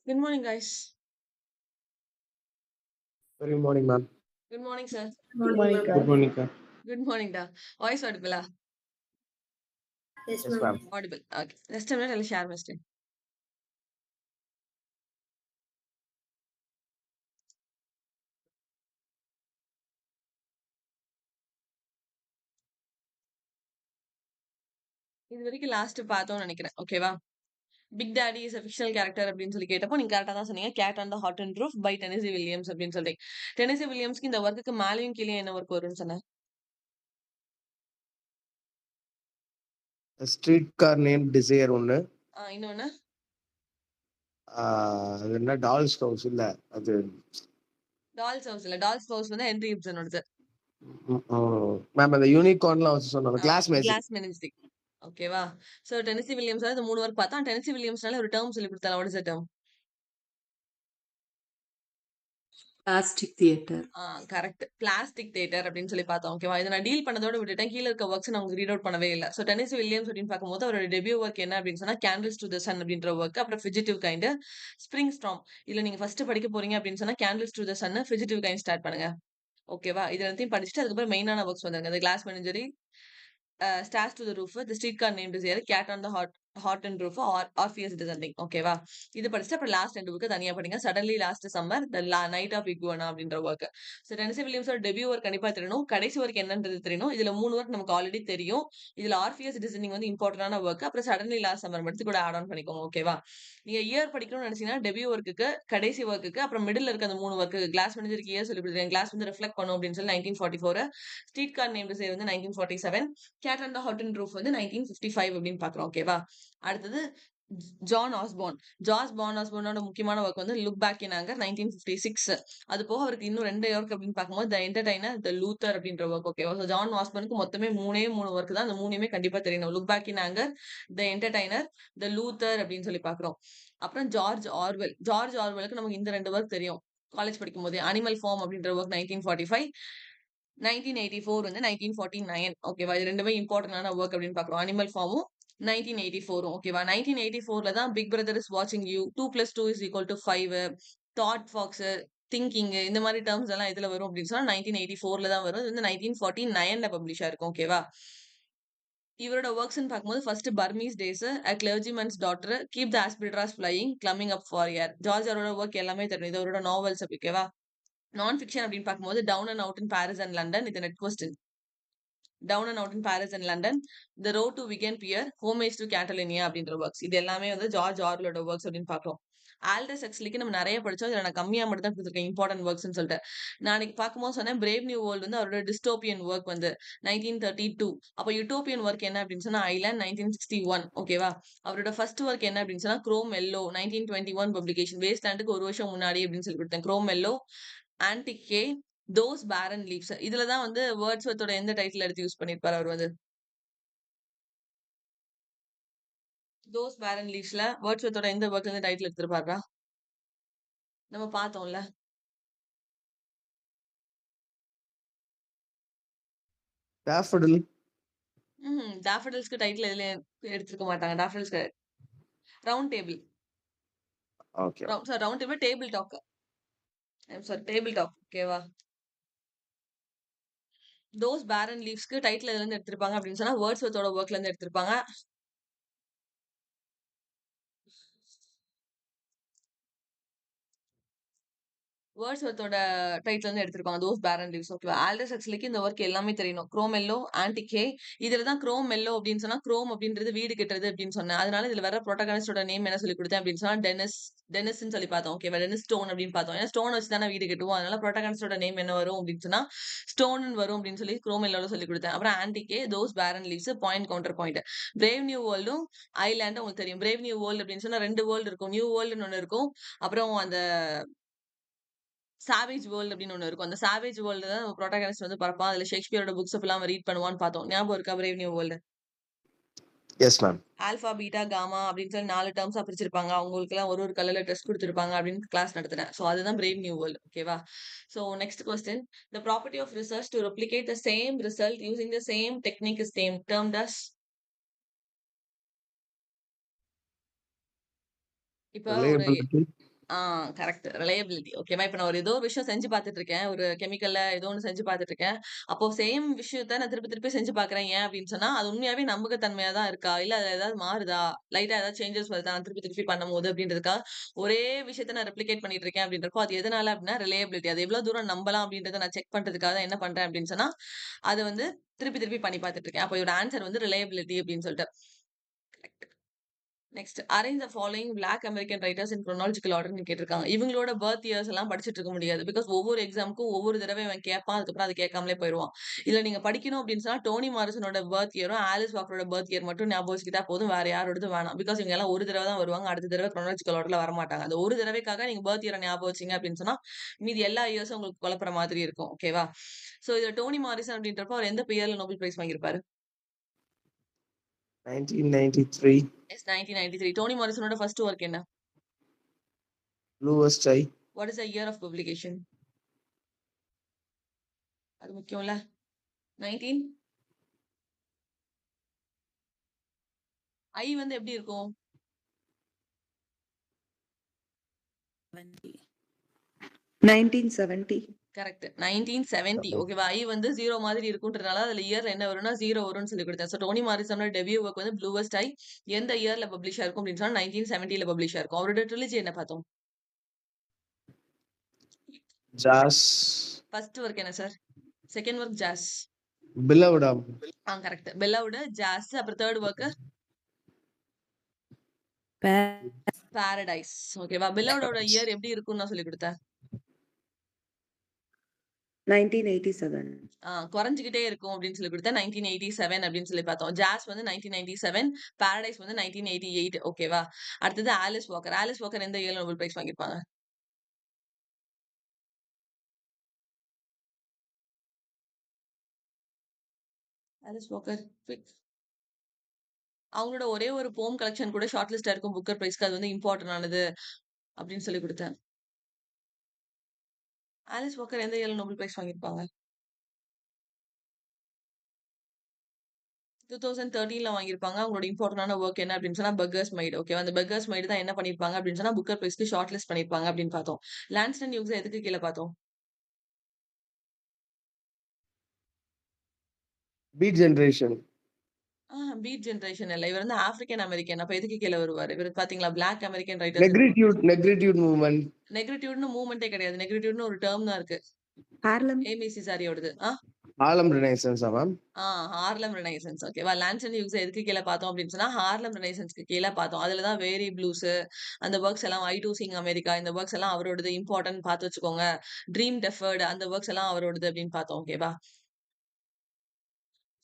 Good morning, guys. Good morning, ma'am. Good morning, sir. Good morning, Good ma'am. morning, sir. Good morning, da. Voice audible? Yes, Yes, ma'am. ma'am. Audible. Okay. Just a minute, I'll share my screen. இது வரைக்கும் last பார்த்தோம்னு நினைக்கிறேன். ஓகேவா? Big daddy is a fictional character அப்படின்னு சொல்லி கேட்டப்போ நீங்க கரெக்டா தான் சொன்னீங்க. Cat on the hot and roof by Tennessee Williams அப்படின்னு சொல்லிட்டு. டெனசி வில்லியம்ஸ்க்கு இந்த ஒர்க்குக்கு மேலேயும் கீழே என்ன ஒர்க் வரும்னு சொன்னேன்? A streetcar named Desire ஒண்ணு. இன்னொன்னு அது என்ன டால்ஸ் ஹவுஸ் இல்ல அது டால்ஸ் ஹவுஸ் இல்ல. டால்ஸ் ஹவுஸ் வந்து ஹென்ரி இப்சனோடது. மேம் அந்த யூனிகார்ன்லாம் வச்சு சொன்னாங்க கிளாஸ் மேஜிக். கிளாஸ் மெனிஸ்டிக். ஓகேவா? சோ டெனசி வில்லியம்ஸ் இந்த 3 ஒர்க் பார்த்தா டெனசி வில்லியம்ஸ்னால ஒரு டேர்ம் சொல்லி கொடுத்தால. What is the term? Plastic theater. Correct. Plastic theatre அப்படின்னு சொல்லி பார்த்தோம். ஓகேவா? இதை நான் டீல் பண்ணதோட விட்டுட்டேன். கீழ இருக்க ஒர்க்ஸ் நான் உங்களுக்கு ரீட் அவுட் பண்ணவே இல்ல. சோ டெனிசி வில்லியம்ஸ் அப்படின்னு பார்க்கும்போது அவரோட டெபியூ ஒர்க் என்ன அப்படின்னு சொன்னா கேண்டில்ஸ் டு த சன் அப்படின்ற ஒர்க். அப்புறம் ஃபிஜிட்டிவ் கைண்ட், ஸ்ப்ரிங் ஸ்டார்ம். இதுல நீங்க ஃபர்ஸ்ட் படிக்க போறீங்க அப்படின்னு சொன்னா candles to the sun, fugitive kind start பண்ணுங்க. ஓகேவா? இது எல்லாத்தையும் படிச்சுட்டு அதுக்கப்புறம் மெயினான ஒர்க்ஸ் வந்துருங்க. இந்த glass menagerie, stairs to the roof, the streetcar named is cat on the hot and roof, Orpheus descending. ஓகேவா? இது படிச்சுட்டு அப்புறம் லாஸ்ட் 2 புக்கு தனியா படிங்க. Suddenly last summer, the night of iguana அப்படின்ற ஒர்க். ஸோ டெனிசி வில்லியம்ஸோட debut work கண்டிப்பா தெரியணும். கடைசி ஒர்க் என்னன்றது தெரியணும். இதுல 3 ஒர்க் நமக்கு ஆல்ரெடி தெரியும். இதுல ஆர்ஃபியஸ் டிசெண்டிங் வந்து இம்பார்ட்டன்டான ஒர்க். அப்புறம் சடன்லி லாஸ்ட் சம்மர் மட்டும் கூட ஆட் ஆன் பண்ணிக்கோங்க. ஓகேவா? நீங்க இயர் படிக்கணும்னு நினைச்சீங்கன்னா டெபியூ ஒர்க்குக்கு, கடைசி ஒர்க்குக்கு, அப்புறம் மிடில் இருக்க அந்த 3 ஒர்க்கு கிளாஸ் மேனேஜருக்கு இயர் சொல்லி கொடுத்துருக்கேன். கிளாஸ் வந்து ரிஃப்ளெக்ட் பண்ணும் அப்படின்னு சொல்லி 1944, ஸ்ட்ரீட் கார் நேம் டிசைர் வந்து 1947, cat and the hot and roof வந்து 1955 அப்படின்னு பாக்குறோம். ஓகேவா? அடுத்தது ஜான் ஆஸ்பார்ன். ஆஸ்பார்னோட முக்கியமான ஒர்க் வந்து லுக் பேக் இன் ஆங்கர் 1956. அது போக அவருக்கு இன்னும் 2 ஒர்க் அப்படின்னு பார்க்கும்போது த என்டர்டைனர், த லூத்தர் அப்படின்ற ஒர்க். ஓகேவா? ஸோ ஜான் ஆஸ்பார்னுக்கு மொத்தமே 3 ஒர்க் தான். அந்த 3மே கண்டிப்பா தெரியணும். Look back in anger, the entertainer, the Luther அப்படின்னு சொல்லி பாக்குறோம். அப்புறம் ஜார்ஜ் ஆர்வெலுக்கு நமக்கு இந்த 2 ஒர்க் தெரியும். காலேஜ் படிக்கும் போதே அனிமல் ஃபார்ம் அப்படின்ற ஒர்க் 1945, 1984 வந்து 1949. ஓகேவா? இது 2மே இம்பார்ட்டன்டான ஒர்க் அப்படின்னு பாக்குறோம். அனிமல் ஃபார்மும் 1984. ஓகேவா? 1984ல தான் பிக் பிரதர் இஸ் வாட்சிங் யூ, 2+2 = 5, தாட் ஃபாக்ஸ், திங்கிங், இந்த மாதிரி டேர்ம்ஸ் எல்லாம் இதுல வரும் அப்படின்னு சொன்னா 1984ல தான் வரும். இது வந்து 1949ல பப்ளிஷ் ஆயிருக்கும். ஓகேவா? இவரோட ஒர்க்ஸ்ன்னு பார்க்கும்போது first Burmese days, a clergyman's daughter, keep the aspidistra flying, கிளம்பிங் அப் ஃபார் ஏர். ஜார்ஜ் அவரோட ஒர்க் எல்லாமே தெரியும். இது அவரோட நாவல்ஸ். ஓகேவா? நான் ஃபிக்ஷன் அப்படின்னு பார்க்கும்போது down and out in Paris and London, இது net question. Down and out in Paris and London, the road to Wigan pier, homage to Catalonia அப்படின்ற ஒர்க்ஸ். இது எல்லாமே வந்து ஜார்ஜ் ஆர்வலோட ஒர்க்ஸ் அப்படின்னு பார்க்கிறோம். ஆல்டஸ் எக்ஸ்லிக்கு நம்ம நிறைய படிச்சோம். இதுல நான் கம்மியா மட்டும் தான் கொடுத்துருக்கேன் இம்பார்ட்டன்ட் ஒர்க்ஸ்னு சொல்லிட்டு. நான் அன்னைக்கு பார்க்கும்போது சொன்னேன் பிரேவ் நியூ வேர்ல்டு வந்து அவரோட டிஸ்டோபியன் ஒர்க் வந்து 1932. அப்போ யூட்டோபியன் ஒர்க் என்ன அப்படின்னு சொன்னா ஐலாண்ட் 1961. ஓகேவா? அவரோட ஃபர்ஸ்ட் ஒர்க் என்ன அப்படின்னு சொன்னா குரோம் எல்லோ 1921 பப்ளிகேஷன். வேஸ்ட்லாண்டுக்கு 1 வருஷம் முன்னாடி அப்படின்னு சொல்லி கொடுத்தேன். Chrome yellow, ஆன்டிகே, those barren leaves. இதுலதான் வந்து வேர்ட்ஸ்வர்த்தோட எந்த டைட்டில் எடுத்து யூஸ் பண்ணிருப்பாரு அவர் வந்து? தோஸ் பேரன் லீவ்ஸ்ல வேர்ட்ஸ்வர்த்தோட எந்த ஒர்க்ல இருந்து டைட்டில் எடுத்திருப்பாரா? நம்ம பார்த்தோம்ல. டேஃபடில். டாஃபடில்ஸ்க்கு டைட்டில் எதுல எடுத்திருக்க மாட்டாங்க. டாஃபடில்ஸ்க்கு round table. Okay. Round table, table talk. Sorry, table talk. ஓகேவா? தோஸ் பேரன் லீவ்ஸ்க்கு டைட்டில் எதுல இருந்து எடுத்திருப்பாங்க அப்படின்னு சொன்னா வேர்ட்ஸ்வர்த்தோட ஒர்க்ல இருந்து எடுத்திருப்பாங்க. வேர்ட்ஸ்வர்த்தோட டைட்டில் இருந்து எடுத்திருப்பாங்க. Those barren leaves. ஓகேவா? ஆல்டஸ் ஹக்ஸ்லிக்கு இந்த ஒர்க் எல்லாமே தெரியணும். Chrome yellow, antic hay. இதுல தான் குரோம் எல்லோ அப்படின்னு சொன்னா குரோம் அப்படின்றது வீடு கட்டுறது அப்படின்னு சொன்னேன். அதனால இதுல வர ப்ரோட்டகனிஸ்டோட நேம் என்ன சொல்லி கொடுத்தேன் அப்படின்னு சொன்னா டெனிஸ்ன்னு சொல்லி பார்த்தோம். ஓகேவா? டெனிஸ் ஸ்டோன் அப்படின்னு பார்த்தோம். ஏன்னா ஸ்டோன் வச்சு தானே வீடு கட்டுவோம். அதனால ப்ரோட்டகனிஸ்டோட நேம் என்ன வரும் அப்படின்னு சொன்னா ஸ்டோன் வரும் அப்படின்னு சொல்லி குரோம் எல்லோல சொல்லி கொடுத்தேன். அப்புறம் antic hay, those barren leaves, point counter point. Brave new வேர்ல்டும் ஐலாண்டும் உங்களுக்கு தெரியும். பிரேவ் நியூ வேர்ல்டு அப்படின்னு சொன்னா 2 வேர்ல்டு இருக்கும். நியூ வேர்ல்டுன்னு ஒண்ணு இருக்கும். அப்புறம் அந்த சாவேஜ் வேர்ல்ட் அப்படின்னு ஒண்ணு இருக்கும். அந்த சாவேஜ் வேர்ல்டு தான் புரோட்டகனிஸ்ட் வந்து பறப்பான். அதுல ஷேக்ஸ்பியரோட புக்ஸ் ஃபுல்லா ரீட் பண்ணுவான்னு பார்த்தோம். ஞாபகம் இருக்கா brave new world? Yes ma'am. Alpha, beta, gamma அப்படின்னு சொல்லி 4 டேர்ம்ஸா பிரிச்சிருப்பாங்க. அவங்களுக்குலாம் ஒரு கலர்ல ட்ரெஸ் கொடுத்திருப்பாங்க அப்படின்னு கிளாஸ் நடத்துனேன். சோ அதுதான் பிரேவ் நியூ வேர்ல்ட். ஓகேவா? So next question. The property of research to replicate the same result using the same technique is termed as. இப்ப ஒரு ரிலையபிலிட்டி. கரெக்ட். ரிலையபிலிட்டி. ஓகேவா? இப்ப நான் ஏதோ ஒரு விஷயம் செஞ்சு பார்த்துட்டு இருக்கேன். ஒரு கெமிக்கல்ல ஏதோ ஒண்ணு செஞ்சு பார்த்துட்டு இருக்கேன். அப்போ சேம் விஷயத்த நான் திருப்பி திருப்பி செஞ்சு பார்க்குறேன். ஏன் அப்படின்னு சொன்னா, அது உண்மையாவே நம்பகத்தன்மையா தான் இருக்கா? இல்ல அதுல ஏதாவது மாறுதா? லைட்டா ஏதாவது சேஞ்சஸ் வருதா? நான் திருப்பி திருப்பி பண்ணும்போது அப்படின்றதுக்காக, ஒரே விஷயத்த நான் ரெப்ளிகேட் பண்ணிட்டு இருக்கேன் அப்படின்றப்போ, அது எதனால அப்படின்னா ரிலையபிலிட்டி. அது எவ்வளவு தூரம் நம்பலாம் அப்படின்றத நான் செக் பண்றதுக்காக தான் என்ன பண்றேன் அப்படின்னு சொன்னா, அத வந்து திருப்பி திருப்பி பண்ணி பார்த்துட்டு இருக்கேன். அப்ப இதோட ஆன்ஸர் வந்து ரிலையபிலிட்டி அப்படின்னு சொல்லிட்டு. Next arrange the following black American writers in chronological ஆர்டர்ன்னு கேட்டிருக்காங்க. இவங்களோட பர்த் இயர்ஸ் எல்லாம் படிச்சுட்டு இருக்க முடியாது. பிகாஸ் ஒவ்வொரு எக்ஸாமுக்கும் ஒவ்வொரு தடவை இவன் கேட்பான். அதுக்கப்புறம் அது கேட்காமலே போயிருவான். இதுல நீங்க படிக்கணும் அப்படின்னு சொன்னா டோனி மாரிசனோட பர்த் இயரும், ஆலிஸ் வாக்கரோட பர்த் இயர் மட்டும் ஞாபகம் வச்சுக்கிட்டா போதும். வேற யாரோடது வேணாம். பிகாஸ் இவங்க எல்லாம் ஒரு தடவை தான் வருவாங்க. அடுத்த தடவை chronological ஆர்டர்ல வரமாட்டாங்க. அந்த ஒரு தடவைக்காக நீங்க பர்த் இயரை ஞாபகம் வச்சீங்க அப்படின்னு சொன்னா மீதி எல்லா இயர்ஸும் உங்களுக்கு குழப்புற மாதிரி இருக்கும். ஓகேவா? சோ இதுல டோனி மாரிசன் அப்படின்றப்ப அவர் எந்த இயர்ல நோபல் பிரைஸ் வாங்கியிருப்பாரு? 1993. எஸ் 1993. டோனி மாரிசனோட ஃபர்ஸ்ட் ஒர்க் என்ன? Bluest Eye. What is the year of publication? அது முக்கியம்ல. 19 ஐ வந்து எப்படி இருக்கும்? 1970. கரெக்ட். 1970. ஓகேவா? ஐ வந்து 0 மாதிரி இருக்குன்றனால அதுல இயர்ல என்ன வரும்னா 0 வரும்னு சொல்லி கொடுத்தேன். சோ டோனி மாரிசனோட டெபியூ ஒர்க் வந்து ப்ளூவஸ்ட் ஐ எந்த இயர்ல பப்ளிஷ் ஆயிருக்கும் அப்படின்னு சொன்னா 1970ல பப்ளிஷ் ஆயிருக்கும். அவரோட ட்ரிலஜி என்ன பார்த்தோம்? Jazz. ஃபர்ஸ்ட் ஒர்க் என்ன சார்? செகண்ட் ஒர்க் ஜாஸ். Beloved. கரெக்ட். பெல்லாவோட ஜாஸ். அப்புறம் தேர்ட் ஒர்க் பாரடைஸ். ஓகேவா? பெல்லாவோட இயர் எப்படி இருக்கும்னு நான் சொல்லி கொடுத்தேன். 1987. குறைஞ்சுகிட்டே இருக்கும் அப்படின்னு சொல்லி கொடுத்தேன். 1987 அப்படின்னு சொல்லி பார்த்தோம். ஜாஸ் வந்து 1997, பாரடைஸ் வந்து 1988. ஓகேவா? அடுத்தது ஆலிஸ் வாக்கர். ஆலிஸ் வாக்கர் எந்த இயர்ல நோபல் பிரைஸ் வாங்கியிருப்பாங்க? Alice Walker quick. அவங்களோட ஒரே ஒரு போம் கலெக்ஷன் கூட ஷார்ட் லிஸ்டா இருக்கும் புக்கர் பிரைஸ்க்கு. அது வந்து இம்பார்ட்டன்ட் ஆனது அப்படின்னு சொல்லி கொடுத்தேன். ஆலிஸ் வாக்கர் எந்த இயர்ல நோபல் பிரைஸ் வாங்கியிருப்பாங்க? 2013ல வாங்கியிருப்பாங்க. அவங்களோட இம்பார்ட்டன்டான ஒர்க் என்ன அப்படின்னு சொன்னா பெக்கர்ஸ் மைட். ஓகேவா? அந்த பெக்கர்ஸ் மைட் தான் என்ன பண்ணியிருப்பாங்க அப்படின்னு சொன்னா புக்கர் பிரைஸ்க்கு ஷார்ட் லிஸ்ட் பண்ணியிருப்பாங்க அப்படின்னு பார்த்தோம். லான்ஸ்டன் ஹியூக்ஸ் எதுக்கு கீழே பார்த்தோம்? Beat Generation. பீட் ஜெனரேஷன் இல்ல. இவர் வந்து ஆப்பிரிக்கன் அமெரிக்கன். அப்ப எதுக்கு கீழ வருவாரு? இவரு பாத்தீங்களா? பிளாக் அமெரிக்கன் ரைட்டர்ஸ் இருக்கும். Negritude movement. நெக்ரிட்யூட்னு மூவ்மெண்ட்டே கிடையாது. நெக்ரிட்யூட்னு ஒரு டெர்ம் தான் இருக்கு. Harlem. ஏமி சிசாரியோடது. Harlem Renaissance, ma'am. Harlem renaissance. ஓகேவா? லான்சன் ஹியூக்ஸ் எதுக்கு கீழ பார்த்தோம் அப்படின்னு சொன்னா, ஹார்லம் ரெனைசன்ஸ்க்கு கீழ பார்த்தோம். அதுல தான் வேரி ப்ளூஸ் அந்த ஒர்க்ஸ் எல்லாம் ஐ டூ சிங் அமெரிக்கா இந்த ஒர்க்ஸ் எல்லாம் அவரோடது இம்பார்ட்டன்ட் பார்த்து வச்சுக்கோங்க. ட்ரீம் டெஃபர்ட் அந்த ஒர்க்ஸ் எல்லாம் அவரோடது அப்படின்னு பார்த்தோம். ஓகேவா?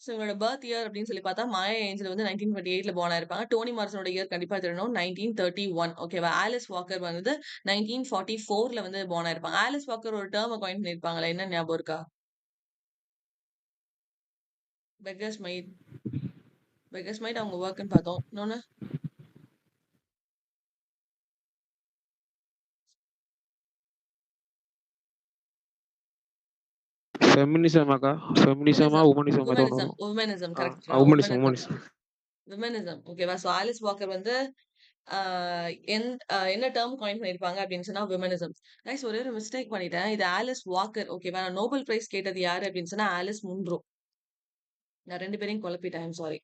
ஸோ இவங்களோட பர்த் இயர் அப்படின்னு சொல்லி பார்த்தா, மாயா ஏஞ்சல் வந்து 1928ல பார்ன் ஆயிருப்பாங்க. டோனி மார்சனோட இயர் கண்டிப்பா தெரியணும். 1931. ஓகேவா? ஆலிஸ் வாக்கர் வந்து 1944ல வந்து பார்ன் ஆயிருப்பாங்க. ஆலிஸ் வாக்கர் ஒரு டெர்ம காயின் பண்ணியிருப்பாங்களே, என்ன ஞாபகம் இருக்கா? Beggars might. பெக்கர்ஸ் மைட் அவங்க ஒர்க்ன்னு பார்த்தோம். இன்னொன்னு ஃபெமினிசம் அக்கா. ஃபெமினிசமா, உமனிசம் ஏதோ ஒண்ணு வரும். Womanism correct. Womanism, womanism. Womanism. ஓகேவா? ஸோ ஆலிஸ் வாக்கர் வந்து ஆ என்ன டெர்ம் காயின் பண்ணியிருப்பாங்க அப்படின்னு சொன்னா விமனிசம். கைஸ் ஒரே ஒரு மிஸ்டேக் பண்ணிட்டேன். இது ஆலிஸ் வாக்கர். ஓகேவா? நான் நோபல் பிரைஸ் கேட்டது யாரு அப்படின்னு சொன்னா ஆலிஸ் முன்ரோ. நான் 2 பேரையும் குழப்பிட்டேன். I'm sorry.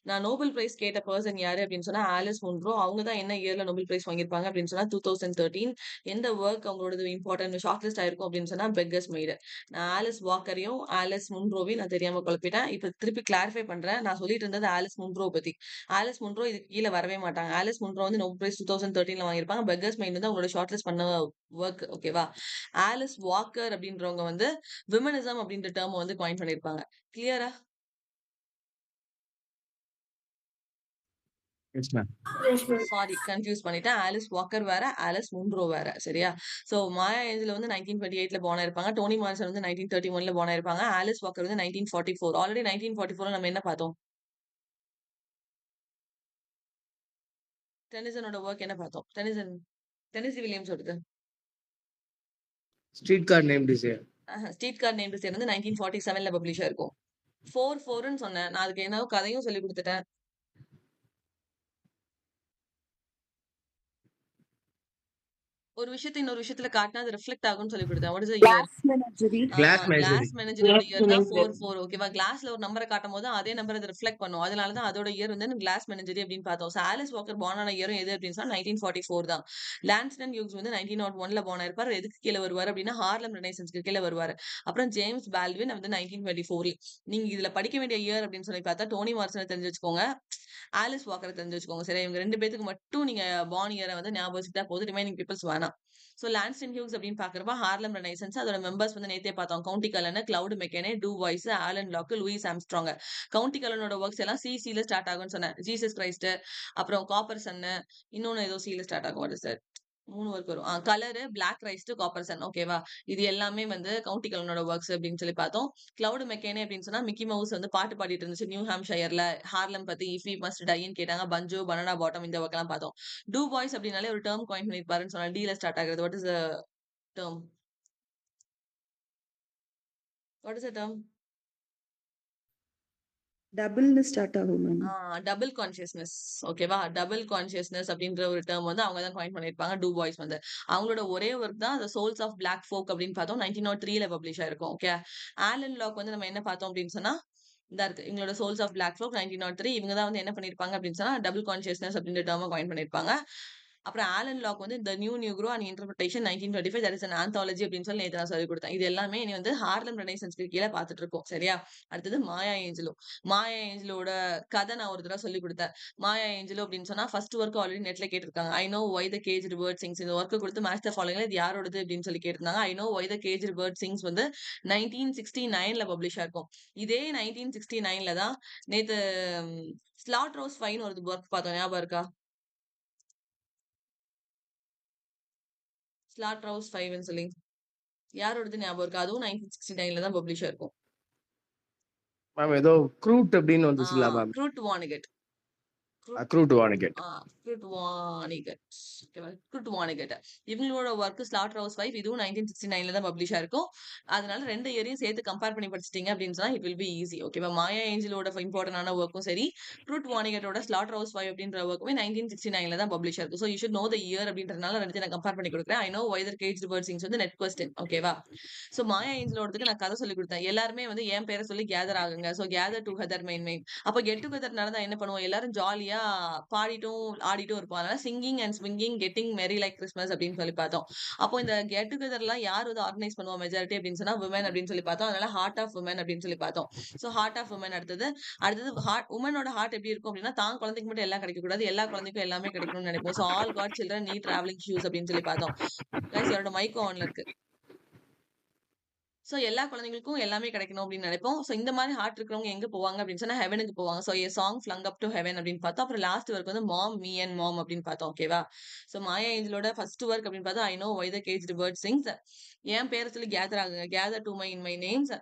நான் நோபல் பிரைஸ் கேட்ட பெர்சன் யாரு அப்படின்னு சொன்னா ஆலிஸ் முன்ரோ. அவங்க தான் என்ன இயர்ல நோபல் பிரைஸ் வாங்கியிருப்பாங்க அப்படின்னு சொன்னா 2013. எந்த ஒர்க் அவங்களோடது இம்பார்ட்டன்ட் ஷார்ட் லிஸ்ட் ஆயிருக்கும் அப்படின்னு சொன்னா பெக்கர்ஸ் மெய்டு. நான் ஆலிஸ் வாக்கரையும் ஆலிஸ் முன்ரோவையும் நான் தெரியாம குழப்பிட்டேன். இப்ப திருப்பி கிளாரிஃபை பண்றேன். நான் சொல்லிட்டு இருந்தது ஆலிஸ் முன்ரோ பத்தி. ஆலிஸ் முன்ரோ இதுக்கு கீழ வரவே மாட்டாங்க. ஆலிஸ் முன்ரோ வந்து நோபல் பிரைஸ் 2013ல வாங்கியிருப்பாங்க. பெக்கர்ஸ் மெய்டு வந்து அவங்களோட ஷார்ட் லிஸ்ட் பண்ண ஒர்க். ஓகேவா? ஆலிஸ் வாக்கர் அப்படின்றவங்க வந்து விமனிசம் அப்படின்ற டேர்ம் வந்து காயின் பண்ணியிருப்பாங்க. கிளியரா? Yes, ma'am. சாரி கன்ஃபியூஸ் பண்ணிட்டேன். ஆலிஸ் வாக்கர் வேற, ஆலிஸ் முன்ரோ வேற. சரியா? சோ மாயா ஏஞ்சல் வந்து 1928ல பார்ன் ஆயிருப்பாங்க. டோனி மார்சன் வந்து 1931ல பார்ன் ஆயிருப்பாங்க. ஆலிஸ் வாக்கர் வந்து 1944. ஆல்ரெடி 1944ல நம்ம என்ன பார்த்தோம்? டெனிசனோட ஒர்க் என்ன பார்த்தோம்? டெனிசி வில்லியம்ஸோடது. Streetcar Named Desire. Streetcar name desire வந்து 1947ல பப்ளிஷ் ஆயிருக்கும். 4-4ன்னு சொன்னேன். நான் அதுக்கு என்ன கதையும் சொல்லி கொடுத்துட்டேன். ஒரு விஷயத்த இன்னொரு விஷயத்துல காட்டினா அது ரிஃப்ளெக்ட் ஆகும்னு சொல்லி கொடுத்தேன். What is the year? Glass menagerie. Glass menagerie. Glass மெனேஜரோட இயர் தான் 4 ஓகேவா? கிளாஸ்ல ஒரு நம்பரை காட்டும் போது அதே நம்பர் அது ரிஃப்ளெக்ட் பண்ணும். அதனால தான் அதோட இயர் வந்து கிளாஸ் மெனேஜரி அப்படின்னு பார்த்தோம். ஸோ ஆலிஸ் வாக்கர் பார்ன் ஆன இயரும் எது அப்படின்னு சொன்னா 1944 தான். லான்ஸ்டன் ஹியூக்ஸ் வந்து 1901ல பார்ன் ஆயிருப்பாரு. எதுக்கு கீழே வருவாரு அப்படின்னா ஹார்லம் ரெனைசன்ஸ்க்கு கீழே வருவாரு. அப்புறம் ஜேம்ஸ் பால்வின் வந்து 1924. நீங்க இதுல படிக்க வேண்டிய இயர் அப்படின்னு சொல்லி பார்த்தா டோனி மார்சனை தெரிஞ்சு வச்சுக்கோங்க. ஆலிஸ் வாக்கரை தெரிஞ்சு வச்சுக்கோங்க. சரி, இவங்க 2 பேத்துக்கு மட்டும் நீங்க பார்ன் இயரை வந்து ஞாபகம் வச்சுட்டா போதும். ரிமைனிங் பீப்பிள்ஸ் வேணாம். ஸோ லான்ஸ்டன் ஹியூக்ஸ் அப்படின்னு பாக்குறப்ப ஹார்லம் ரெனைசன்ஸ் அதோட மெம்பர்ஸ் வந்து நேத்தே பார்த்தோம். Countee Cullen, Claude McKay, Du Bois, Alain Locke, Louis Armstrong. Countee கலனோட ஒர்க்ஸ் எல்லாம் சில ஸ்டார்ட் ஆகும்னு சொன்னேன். ஜீசஸ் கிரைஸ்ட், அப்புறம் காப்பர் சன்னு, இன்னொன்னு ஏதோ சில ஸ்டார்ட் ஆகும். What is that? 3 ஒர்க் வரும். Colour, black christ, copper sun. ஓகேவா? இது எல்லாமே வந்து கவுண்டி கலனோட ஒர்க்ஸ் அப்படின்னு சொல்லி பார்த்தோம். கிளவுட் மெக்கேனே அப்படின்னு சொன்னா மிக்கி மவுஸ் வந்து பாட்டு பாடிட்டு இருந்துச்சு நியூ ஹாம்ஷயர்ல. ஹார்லம் பத்தி இஃப் வி மஸ்ட் டைன்னு கேட்டாங்க. பஞ்சோ, பனானா பாட்டம் இந்த ஒர்க் எல்லாம் பார்த்தோம். டூ பாய்ஸ் அப்படின்னாலே ஒரு டேர்ம் காயின் பண்ணிருப்பாருன்னு சொன்னா டீல ஸ்டார்ட் ஆகுறது. What is the term? What is the term? டபுள்னு ஸ்டார்ட் ஆகும் மேம். Double consciousness. ஓகேவா? டபுள் கான்ஷியஸ்னஸ் அப்படின்ற ஒரு டேர்ம் வந்து அவங்க தான் காயின் பண்ணிருப்பாங்க. டூ பாய்ஸ் வந்து அவங்களோட ஒரே ஒர்க் தான் சோல்ஸ் ஆஃப் பிளாக் ஃபோக் அப்படின்னு பார்த்தோம். 1903ல பப்ளிஷ் ஆயிருக்கும். ஓகே. ஆலன் லாக் வந்து நம்ம என்ன பார்த்தோம் அப்படின்னு சொன்னா இதா இருக்கு. எங்களோட சோல்ஸ் ஆஃப் பிளாக் ஃபோக் 1903. இவங்க தான் வந்து என்ன பண்ணிருப்பாங்க அப்படின்னு சொன்னா டபுள் கான்ஷியஸ்னஸ் அப்படின்ற டேர்மை காயின் பண்ணிருப்பாங்க. அப்புறம் ஆலன் லாக் வந்து the new negro and interpretation 1925 that is an anthology அப்படின்னு சொல்லி நேத்து நான் சொல்லி கொடுத்தேன். இது எல்லாமே இனி வந்து ஹார்லம் ரெனைசன்ஸ்க்கு கீழே பார்த்துட்டு இருக்கோம். சரியா? அடுத்தது மாயா ஏஞ்சலோ. மாயா ஏஞ்சலோட கதை நான் ஒரு தடவை சொல்லி கொடுத்தேன். மாயா ஏஞ்சலோ அப்படின்னு சொன்னா ஃபர்ஸ்ட் ஒர்க் ஆல்ரெடி நெட்ல கேட்டிருக்காங்க. I know why the caged bird sings. இந்த ஒர்க்கு கொடுத்து மேட்ச் த ஃபாலோயிங்ல இது யாரோடது அப்படின்னு சொல்லி கேட்டிருந்தாங்க. I know why the caged bird sings வந்து 1969ல பப்ளிஷ் ஆயிருக்கும். இதே 1969ல தான் நேத்து ஸ்லாட் ரோஸ் ஃபைன் ஒரு ஒர்க் பார்த்தோம். ஞாபகம் இருக்கா? ஸ்லாட் ஹவுஸ் 5ன்னு சொல்லி யாரோடது ஞாபகம் இருக்கா? அதுவும் 1969ல தான் பப்ளிஷ் ஆயிருக்கும். மேம் ஏதோ க்ரூட் அப்படின்னு வந்துச்சுல்ல மேம். க்ரூட் வானிகட். க்ரூட் வானிகட். க்ரூட் வானிகட். ஓகேவா? க்ரூட் வானிகட். இவங்களோட ஒர்க் ஸ்லாட்டர் ஹவுஸ் 5 இதுவும் 1969ல தான் பப்ளிஷ் ஆயிருக்கும். அதனால 2 இயரையும் சேர்த்து கம்பேர் பண்ணி படிச்சிட்டீங்க அப்படின்னு சொன்னா இட் வில் பி ஈஸி. ஓகேவா? மாயா ஏஞ்சலோட இம்பார்ட்டன்டான ஒர்க்கும் சரி, க்ரூட் வானிகட்டோட ஸ்லாட்டர் ஹவுஸ் 5 அப்படின்ற ஒர்க்குமே 1969ல தான் பப்ளிஷ் ஆயிருக்கு. So you should know the year அப்படின்றதுனால ரெண்டுத்தையும் நான் கம்பேர் பண்ணி கொடுக்குறேன். I know why the caged bird sings வந்து நெட் கொஸ்டின். ஓகேவா? ஸோ மாயா ஏஞ்சலோடதுக்கு நான் கதை சொல்லி கொடுத்தேன். எல்லாருமே வந்து என் பேரை சொல்லி கேதர் ஆகுங்க. So gather together main. அப்ப கெட் டுகெதர் நடந்தா என்ன பண்ணுவோம்? எல்லாரும் ஜாலியா பாடிட்டும் ஆடிட்டும் இருப்போம். அதனால சிங்கிங் அண்ட் ஸ்விங்கிங் கெட்டிங் மெரி லைக் கிறிஸ்மஸ் அப்படின்னு சொல்லி பார்த்தோம். அப்போ இந்த கெட் டுகெதர்லாம் யார் வந்து ஆர்கனைஸ் பண்ணுவோம் மெஜாரிட்டி அப்படின்னு சொன்னா விமன் அப்படின்னு சொல்லி பார்த்தோம். அதனால ஹார்ட் ஆஃப் விமன் அப்படின்னு சொல்லி பார்த்தோம். ஸோ ஹார்ட் ஆஃப் விமன் அடுத்தது உமனோட ஹார்ட் எப்படி இருக்கும் அப்படின்னா தான் குழந்தைக்கு மட்டும் எல்லாம் கிடைக்க கூடாது, எல்லா குழந்தைக்கும் எல்லாமே கிடைக்கணும்னு நினைப்போம். So all God children need travelling shoes அப்படின்னு சொல்லி பார்த்தோம். கைஸ் யாரோட மைக்கும் ஆன்ல இருக்கு. சோ எல்லா குழந்தைகளுக்கும் எல்லாமே கிடைக்கணும் அப்படின்னு நினைப்போம். சோ இந்த மாதிரி ஹார்ட் இருக்கிறவங்க எங்க போவாங்க அப்படின்னு சொன்னா ஹெவனுக்கு போவாங்க. So a song flung up to heaven அப்படின்னு பார்த்தோம். அப்புறம் லாஸ்ட் ஒர்க் வந்து மாம் மீ அண்ட் மாம் அப்படின்னு பார்த்தோம். ஓகேவா? சோ மாயா ஏஞ்சலோட ஃபர்ஸ்ட் ஒர்க் அப்படின்னு பார்த்தா I know why the caged bird sings. என் பேரை சொல்லி கேதர் ஆகுங்க. Gather to my in my names.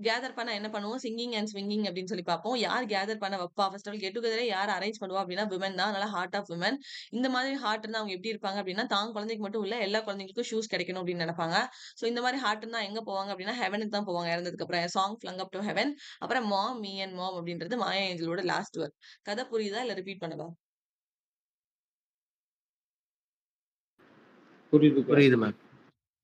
Gather பண்ண என்ன பண்ணுவோம்? சிங்கிங் அண்ட் ஸ்விங்கிங் அப்படின்னு சொல்லி பார்ப்போம். யார் கேதர் பண்ண வைப்பா? ஃபர்ஸ்ட் ஆஃப் ஆல் கெட் டுகெதரே யார் அரேஞ்ச் பண்ணுவா அப்படின்னா விமன் தான். அதனால ஹார்ட் ஆஃப் விமன். இந்த மாதிரி ஹார்ட் இருந்தா அவங்க எப்படி இருப்பாங்க அப்படின்னா தான் குழந்தைக்கு மட்டும் இல்ல எல்லா குழந்தைகளுக்கும் ஷூஸ் கிடைக்கணும் அப்படின்னு நினைப்பாங்க. சோ இந்த மாதிரி ஹார்ட் இருந்தா எங்க போவாங்க அப்படின்னா ஹெவனுக்கு தான் போவாங்க இறந்ததுக்கு அப்புறம். Song flung up to heaven. அப்புறம் மாம் மீ அண்ட் மாம் அப்படின்றது மாயா ஏஞ்சலோட லாஸ்ட் ஒர்க். கதை புரியுதா இல்ல ரிப்பீட் பண்ணவா? புரியுது மேம்.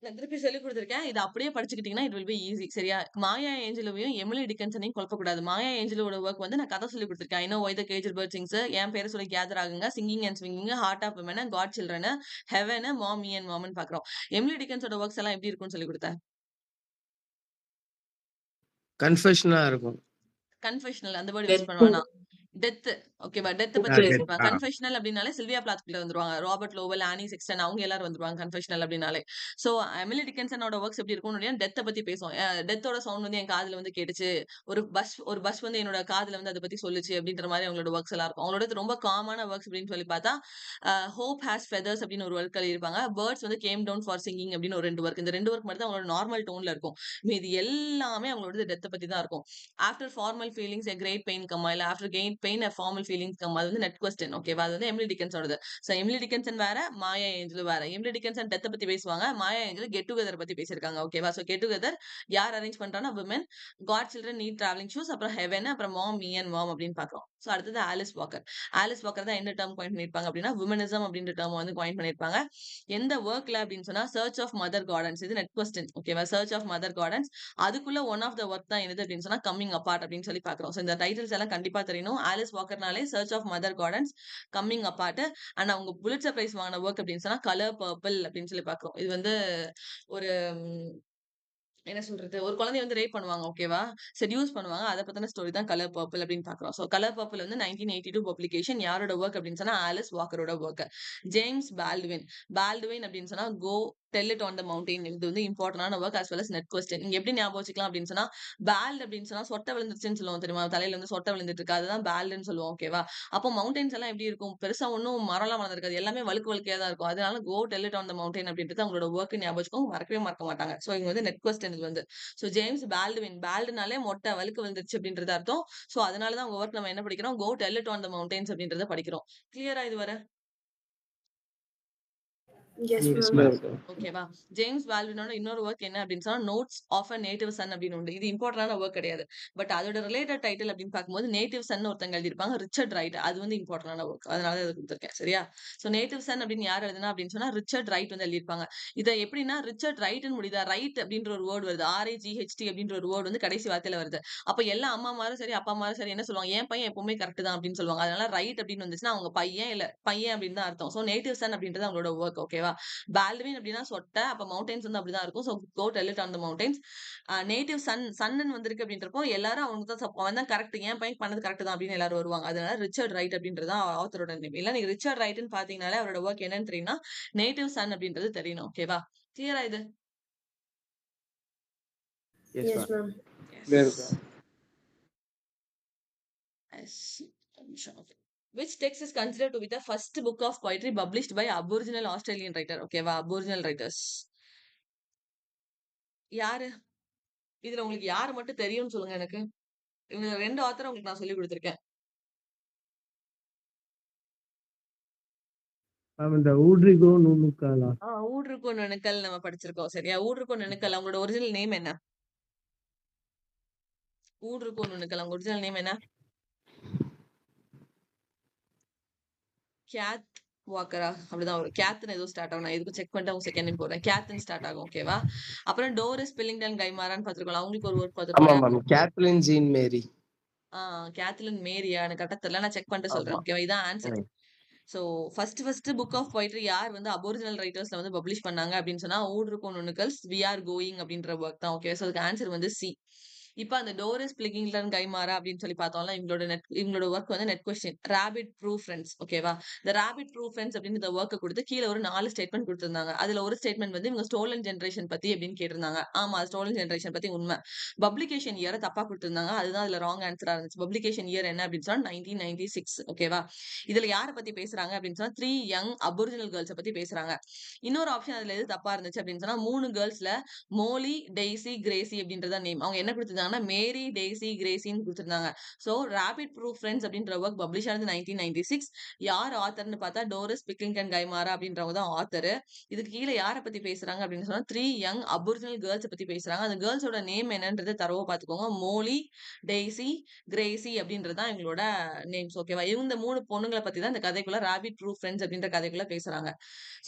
நான் திருப்பி சொல்லிக் கொடுத்திருக்கேன். இத அப்படியே படிச்சுக்கிட்டீங்கன்னா இட் வில் பி ஈஸி. சரியா? மாயா ஏஞ்சலோவையும் எமிலி டிக்கன்சனையும் குழப்பக்கூடாது. மாயா ஏஞ்சலோட ஒர்க் வந்து நான் கதை சொல்லிக் கொடுத்திருக்கேன். I know why the caged bird sings. என் பேரை சொல்லி கேதர் ஆகுங்க. Singing and swinging, heart of women, God children, heaven, mom me and மாம்னு பாக்குறோம். எமிலி டிக்கன்ஸோட ஒர்க்ஸ் எல்லாம் எப்படி இருக்கும்னு சொல்லி கொடுத்தேன். கன்ஃபெஷனா இருக்கும். கன்ஃபெஷனல் அந்த வேர்ட் யூஸ் பண்ணுவானா? டெத். ஓகேவா? டெத் பத்தி பேசிருப்பாங்க. கன்ஃபெஷனல் அப்படினாலே சில்வியா பிளாத் கிட்ட வந்துருவாங்க. ராபர்ட் லோவல், ஆனி செக்ஸ்டன் அவங்க எல்லாரும் வந்துருவாங்க கன்ஃபெஷனல் அப்படினாலே. சோ எமிலி டிக்கன்சனோட ஒர்க்ஸ் எப்படி இருக்கும்னு டெத்த பத்தி பேசும். டெத்தோட சவுண்ட் வந்து என் காதுல வந்து கேட்டுச்சு. ஒரு பஸ் வந்து என்னோட காதுல வந்து அத பத்தி சொல்லுச்சு அப்படின்ற மாதிரி அவங்களோட ஒர்க்ஸ் எல்லாம் இருக்கும். அவங்களோட ரொம்ப காமனான ஒர்க்ஸ் அப்படின்னு சொல்லி பார்த்தா ஹோப் ஹேஸ் ஃபெதர்ஸ் அப்படின்னு ஒரு ஒர்க் எழுதிருப்பாங்க. பேர்ட்ஸ் வந்து கேம் டவுன் ஃபார் சிங்கிங் அப்படின்னு ஒரு 2 ஒர்க். இந்த 2 ஒர்க் மட்டும் தான் அவங்களோட நார்மல் டோன்ல இருக்கும். மீதி எல்லாமே அவங்களோட டெத்த பத்தி தான் இருக்கும். After formal feelings a great pain கம்மா இல்ல after gain pain a formal feelings come. அது வந்து நெட் கொஸ்டின். ஓகேவா? அது வந்து எமிலி டிக்கன்ஸோடது. ஸோ எமிலி டிக்கன்சன் வேற, மாயா ஏஞ்சல் வேற. எமிலி டிக்கன்சன் டெத்த பத்தி பேசுவாங்க. மாயா ஏஞ்சல் கெட் டுகெதர் பத்தி பேசியிருக்காங்க. ஓகேவா? ஸோ கெட் டுகெதர் யார் அரேஞ்ச் பண்றான்னா women. God children need travelling shoes. அப்புறம் ஹெவன், அப்புறம் மாம், மீ அண்ட் மாம் அப்படின்னு பார்க்கிறோம். ஸோ அடுத்தது ஆலிஸ் வாக்கர். ஆலிஸ் வாக்கர் தான் என்ன டேர்ம் காயின் பண்ணியிருப்பாங்க அப்படின்னா விமனிசம் அப்படின்ற டேர்ம் வந்து காயின் பண்ணியிருப்பாங்க. எந்த ஒர்க்ல அப்படின்னு சொன்னா சர்ச் ஆஃப் மதர் கார்டன்ஸ். இது நெட் கொஸ்டின். ஓகேவா? Church of mother gardens. அதுக்குள்ள ஒன் ஆஃப் த ஒர்க் தான் என்னது அப்படின்னு சொன்னா கம்மிங் அப்பார்ட் அப்படின்னு சொல்லி பாக்குறோம். ஸோ இந்த டைட்டில்ஸ் எல்லாம் கண்டிப்பா தெரியணும். ஆலிஸ் வாக்கர்னாலே search of mother gardens, coming apart. And அவங்க புலிட்சர் பிரைஸ் வாங்கின ஒர்க் அப்படின்னு சொன்னா கலர் பர்பிள் அப்படின்னு சொல்லி பாக்குறோம். இது வந்து ஒரு என்ன சொல்றது? ஒரு குழந்தைய வந்து ரேப் பண்ணுவாங்க. ஓகேவா? செட்யூஸ் பண்ணுவாங்க. அத பத்தின ஸ்டோரி தான் கலர் பர்பிள் அப்படின்னு பார்க்கிறோம். சோ கலர் பர்பிள் வந்து 1982 பப்ளிகேஷன். யாரோட வொர்க் அப்படின்னு சொன்னா ஆலிஸ் வாக்கரோட வொர்க். James Baldwin. பால்ட்வின் அப்படின்னு சொன்னா go tell it on the mountain. இது வந்து இம்பார்ட்டன்டான work as well as net question. நீங்க எப்படி ஞாபகம் வச்சுக்கலாம் அப்படின்னு சொன்னா பால்ட் அப்படின்னு சொன்னா சொட்ட விழுந்துருச்சுன்னு சொல்லுவோம் தெரியுமா? தலையில இருந்து சொட்ட விழுந்துட்டு இருக்கு. அதுதான் பால்ட்ன்னு சொல்லுவோம். ஓகேவா? அப்போ மவுண்டைன்ஸ் எல்லாம் எப்படி இருக்கும்? பெருசா ஒண்ணும் மரம்லாம் வளர்ந்திருக்காது. எல்லாமே வழுக்கு வழுக்கையா தான் இருக்கும். அதனால go tell it on the mountain அப்படின்றது அவங்களோட வொர்க் ஞாபகம் வச்சுக்கோங்க. மறக்கவே மறக்க மாட்டாங்க. சோ இங்க வந்து நெட் கொஸ்டின் இது வந்து. So James Baldwin. பால்ட்னாலே மொட்டை வழுக்கு விழுந்துருச்சு அப்படின்றது அர்த்தம். சோ அதனாலதான் உங்க ஒர்க் நம்ம என்ன படிக்கிறோம்? Go tell it on the mountains அப்படின்றத படிக்கிறோம். கிளியரா இது வர? Yes, Yes, ma'am. ma'am. ஓகேவா? ஜேம்ஸ் பால்ட்வினோட இன்னொரு ஒர்க் என்ன அப்படின்னு சொன்னா notes of a native son அப்படின்னு உண்டு. இது இம்பார்ட்டன்டான ஒர்க் கிடையாது. பட் அதோட ரிலேட்டட் டைட்டில் அப்படின்னு பார்க்கும்போது நேட்டிவ் சன் ஒருத்தங்க எழுதியிருப்பாங்க. Richard right. அது வந்து இம்பார்ட்டன்டான ஒர்க். அதனால இதை கொடுத்துருக்கேன். சரியா? சோ நேட்டிவ் சன் அப்படின்னு யார் எழுதுனா அப்படின்னு சொன்னா ரிச்சர்ட் ரைட் வந்து எழுதியிருப்பாங்க. இதை எப்படின்னா ரிச்சர்ட் ரைட்னு முடியுதா? ரைட் அப்படின்ற ஒரு வேர்டு வருது. RAGHT அப்படின்ற ஒரு வேர்டு வந்து கடைசி வார்த்தையில வருது. அப்ப எல்லா அம்மாமாரும் சரி அப்பாமாரும் சரி என்ன சொல்லுவாங்க? என் பையன் எப்பவுமே கரெக்ட் தான் அப்படின்னு சொல்லுவாங்க. அதனால ரைட் அப்படின்னு வந்துச்சுன்னா அவங்க பையன் இல்ல பையன் அப்படின்னு தான் அர்த்தம். சோ நேட்டிவ் சன் அப்படின்றது அவங்களோட ஒர்க். ஓகேவா? பால்ட்வின் அப்படின்னா சொட்டை. அப்ப மவுண்டைன்ஸ் வந்து அப்படிதான் இருக்கும். So go tell it on the mountains. Native son சன்னு வந்திருக்கு அப்படின்றப்போ எல்லாரும் அவங்க தான் அவன் தான் கரெக்ட். என் பையன் பண்ணது கரெக்ட் தான் அப்படின்னு எல்லாரும் வருவாங்க. அதனால ரிச்சர்ட் ரைட் அப்படின்றது ஆத்தரோட நேம். இல்ல நீங்க ரிச்சர்ட் ரைட்னு பாத்தீங்கன்னாலே அவரோட ஒர்க் என்னன்னு தெரியும்னா நேட்டிவ் சன் அப்படின்றது தெரியணும். ஓகேவா? கிளியரா இது? Yes, Yes, ma'am. ma'am. Clear, yes. sir. Yes. Okay. Which text is considered to be the first book of poetry published by Aboriginal Australian writer? ஓகேவா? Aboriginal writers. யாரு? இதுல உங்களுக்கு யாரு மட்டும் தெரியும்னு சொல்லுங்க எனக்கு. இவங்க 2 ஆத்தர உங்களுக்கு நான் சொல்லிக் குடுத்துருக்கேன். Ma'am, இந்த ஊட்ரிகோ நுணுக்காலா? ஊற்றுக்கோன் நுணுக்கல் நம்ம படிச்சிருக்கோம். சரியா? ஊற்றுக்கோன் நுணுக்கல் அவங்களோட ஒரிஜினல் நேம் என்ன? ஊற்றுக்கோன் நுணுக்கல் அவங்க ஒரிஜினல் நேம் என்ன? கேத் வாக்கரா? அப்படிதான் வரும். கேத்ன்னு ஏதோ ஸ்டார்ட் ஆகும். நான் எதுக்கும் செக் பண்ணிட்டு அவங்க செகண்ட் நேம் போடுறேன். கேத்ன்னு ஸ்டார்ட் ஆகும். ஓகேவா? அப்புறம் டோரிஸ் பில்லிங்டன் கைமாரான்னு பார்த்திருக்கோம். அவங்களுக்கு ஒரு ஒர்க் ஆமா பார்த்திருக்கோம். Ma'am. Kathleen Jean Mary. Kathleen மேரியா? எனக்கு கரெக்டா தெரியல. நான் செக் பண்ணிட்டு சொல்றேன். ஆமா. ஓகேவா? இதான் ஆன்சர். ம். So first book of poetry யார் வந்து அபோரிஜினல் ரைட்டர்ஸ்ல வந்து பப்ளிஷ் பண்ணாங்க அப்படின்னு சொன்னா ஊற்றுக்கோன் நுணுக்கல்ஸ் வி ஆர் கோயிங் அப்படின்ற ஒர்க் தான். ஓகே. சோ அதுக்கு ஆன்சர் வந்து சி. இப்ப அந்த டோரிஸ் பிளிகிங்டன் கைமாரா அப்படின்னு சொல்லி பார்த்தோம்ல இவங்களோட ஒர்க் வந்து net question. Rabbit proof friends. ஓகேவா? இந்த ராபிட் ப்ரூஃப் ஃப்ரெண்ட்ஸ் அப்படின்னு இந்த ஒர்க் கொடுத்து கீழே ஒரு 4 ஸ்டேட்மெண்ட் கொடுத்திருந்தாங்க. அதுல ஒரு ஸ்டேட்மெண்ட் வந்து இவங்க ஸ்டோலன் ஜெனரேஷன் பத்தி அப்படின்னு கேட்டிருந்தாங்க. ஆமா ஸ்டோலன் ஜெனரேஷன் பத்தி உண்மை. பப்ளிகேஷன் இயரை தப்பா கொடுத்திருந்தாங்க. அதுதான் அதுல ராங் ஆன்சரா இருந்துச்சு. பப்ளிகேஷன் இயர் என்ன அப்படின்னு சொன்னா 1996. ஓகேவா? இதுல யாரை பத்தி பேசுறாங்க அப்படின்னு சொன்னா 3 யங் அபோரிஜினல் கேர்ள்ஸை பத்தி பேசுறாங்க. இன்னொரு ஆப்ஷன் அதுல எது தப்பா இருந்துச்சு அப்படின்னு சொன்னா 3 கேர்ள்ஸ்ல மோலி, டெய்சி, கிரேசி அப்படின்றத நேம். அவங்க என்ன கொடுத்திருந்தாங்கன்னா மேரி, டெய்சி, கிரேசின்னு கொடுத்திருந்தாங்க. சோ ராபிட் ப்ரூஃப் ஃப்ரெண்ட்ஸ் அப்படின்ற ஒர்க் பப்ளிஷ் ஆனது 1996. யார் ஆத்தர்னு பார்த்தா டோரிஸ் பிக்லிங்டன் கைமாரா அப்படின்றவங்க தான் ஆத்தர். இதுக்கு கீழே யாரை பத்தி பேசுறாங்க அப்படின்னு சொன்னா 3 யங் அபோரிஜினல் கேர்ள்ஸ் பத்தி பேசுறாங்க. அந்த கேர்ள்ஸோட நேம் என்னன்றது தரவா பாத்துக்கோங்க. மோலி, டெய்சி, கிரேசி அப்படின்றது தான் எங்களோட நேம்ஸ். ஓகேவா? இந்த 3 பொண்ணுங்களை பத்தி தான் இந்த கதைக்குள்ள ராபிட் ப்ரூஃப் ஃப்ரெண்ட்ஸ் அப்படின்ற கதைக்குள்ள பேசுறாங்க.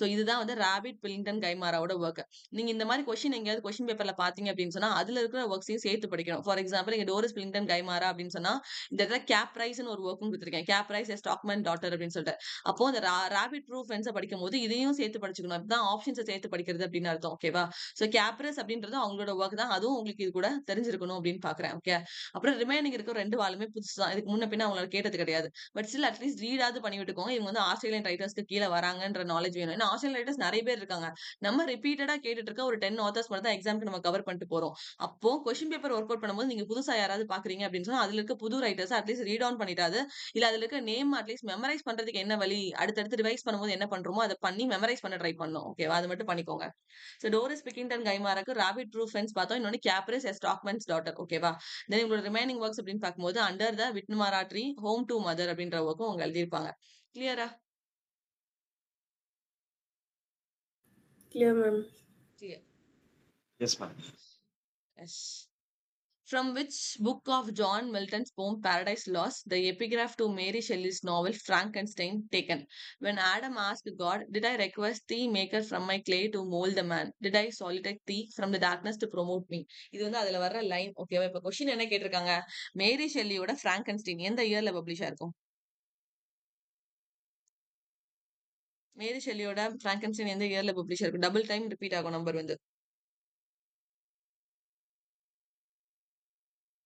சோ இதுதான் வந்து ராபிட் பில்லிங்டன் கைமாராவோட ஒர்க். நீங்க இந்த மாதிரி கொஸ்டின் எங்கேயாவது கொஸ்டின் பேப்பர்ல பாத்தீங்க அப்படின்னு சொன்னா அதுல இருக்கிற ஒர்க்ஸையும் சேர்த்து படிக்கணும். ஃபார் எக்ஸாம்பிள் இங்க டோரிஸ் பில்லிங்டன் கைமாரா அப்படின்னு சொன்னா இந்த இடத்துல கேப் ரைஸ்னு ஒரு ஒர்க்கும் கொடுத்திருக்கேன். கேப் ரைஸ் ஸ்டாக்மேன் டாட்டர் அப்படின்னு சொல்லிட்டு. அப்போ அந்த ராபிட் ப்ரூஃப் ஃப்ரெண்ட்ஸ் படிக்கும் போது இதையும் சேர்த்து படிச்சுக்கணும். இதுதான் ஆப்ஷன்ஸை சேர்த்து படிக்கிறது அப்படின்னு அர்த்தம். ஓகேவா? சோ கேப்ரஸ் அப்படின்றது அவங்களோட ஒர்க் தான். அதுவும் உங்களுக்கு இது கூட தெரிஞ்சிருக்கணும் அப்படின்னு பாக்குறேன். ஓகே. அப்புறம் ரிமைனிங் இருக்க 2 வாலுமே புதுசு தான். இதுக்கு முன்ன பின்ன அவங்கள கேட்டது கிடையாது. பட் ஸ்டில் அட்லீஸ்ட் ரீடாவது பண்ணி விட்டுக்கோங்க. இவங்க வந்து ஆஸ்திரேலியன் ரைட்டர்ஸ்க்கு கீழ வராங்கன்ற நாலேஜ் வேணும். ஏன்னா ஆஸ்திரேலியன் ரைட்டர்ஸ் நிறைய பேர் இருக்காங்க. நம்ம ரிப்பீட்டடா கேட்டுட்டு இருக்க ஒரு 10 ஆத்தர்ஸ் மட்டும் தான் எக்ஸாம்க்கு நம்ம கவர் பண்ணிட்டு போறோம். அப்போ question paper work out promote பண்ணும்போது நீங்க புதுசா யாராவது பாக்குறீங்க அப்படின்னு சொன்னா அதுல இருக்க புது ரைட்டர்ஸ் அட்லீஸ்ட் ரீட் ஆன் பண்ணிட்டாது இல்ல அதுல இருக்க நேம் அட்லீஸ்ட் மெமரைஸ் பண்றதுக்கு என்ன வழி அடுத்தடுத்து ரிவைஸ் பண்ணும்போது என்ன பண்றோமோ அதை பண்ணி மெமரைஸ் பண்ண ட்ரை பண்ணும். ஓகேவா? அது மட்டும் பண்ணிக்கோங்க. ஸோ டோரிஸ் பிக்கிங்டன் கைமாராக்கு ராபிட் ப்ரூஃப் ஃபென்ஸ் பார்த்தோம். இன்னொன்னு கேப்ரிஸ் எ ஸ்டாக்மன்ஸ் டாட்டர். ஓகேவா? தென் உங்களோட ரிமைனிங் ஒர்க்ஸ் அப்படின்னு பார்க்கும்போது under the Wintamarra tree home to mother அப்படின்ற ஒர்க்கும் அவங்க எழுதியிருப்பாங்க. கிளியரா? Clear, ma'am. Clear. Yes ma'am. Yes. From which book of John Milton's poem Paradise Lost, the epigraph to Mary Shelley's novel Frankenstein taken? When Adam asked God, "Did I request thee, maker, from my clay to mold the man? Did I solicit thee from the darkness to promote me?" இது வந்து அதுல வர்ற line. ஓகேவா? இப்ப question என்ன கேட்டிருக்காங்க? மேரி ஷெல்லியோட Frankenstein எந்த இயர்ல பப்ளிஷ் ஆயிருக்கும்? மேரி ஷெல்லியோட பிராங்கன்ஸ்டைன் எந்த இயர்ல பப்ளிஷ் ஆயிருக்கும்? டபுள் டைம் ரிப்பீட் ஆகும் நம்பர் வந்து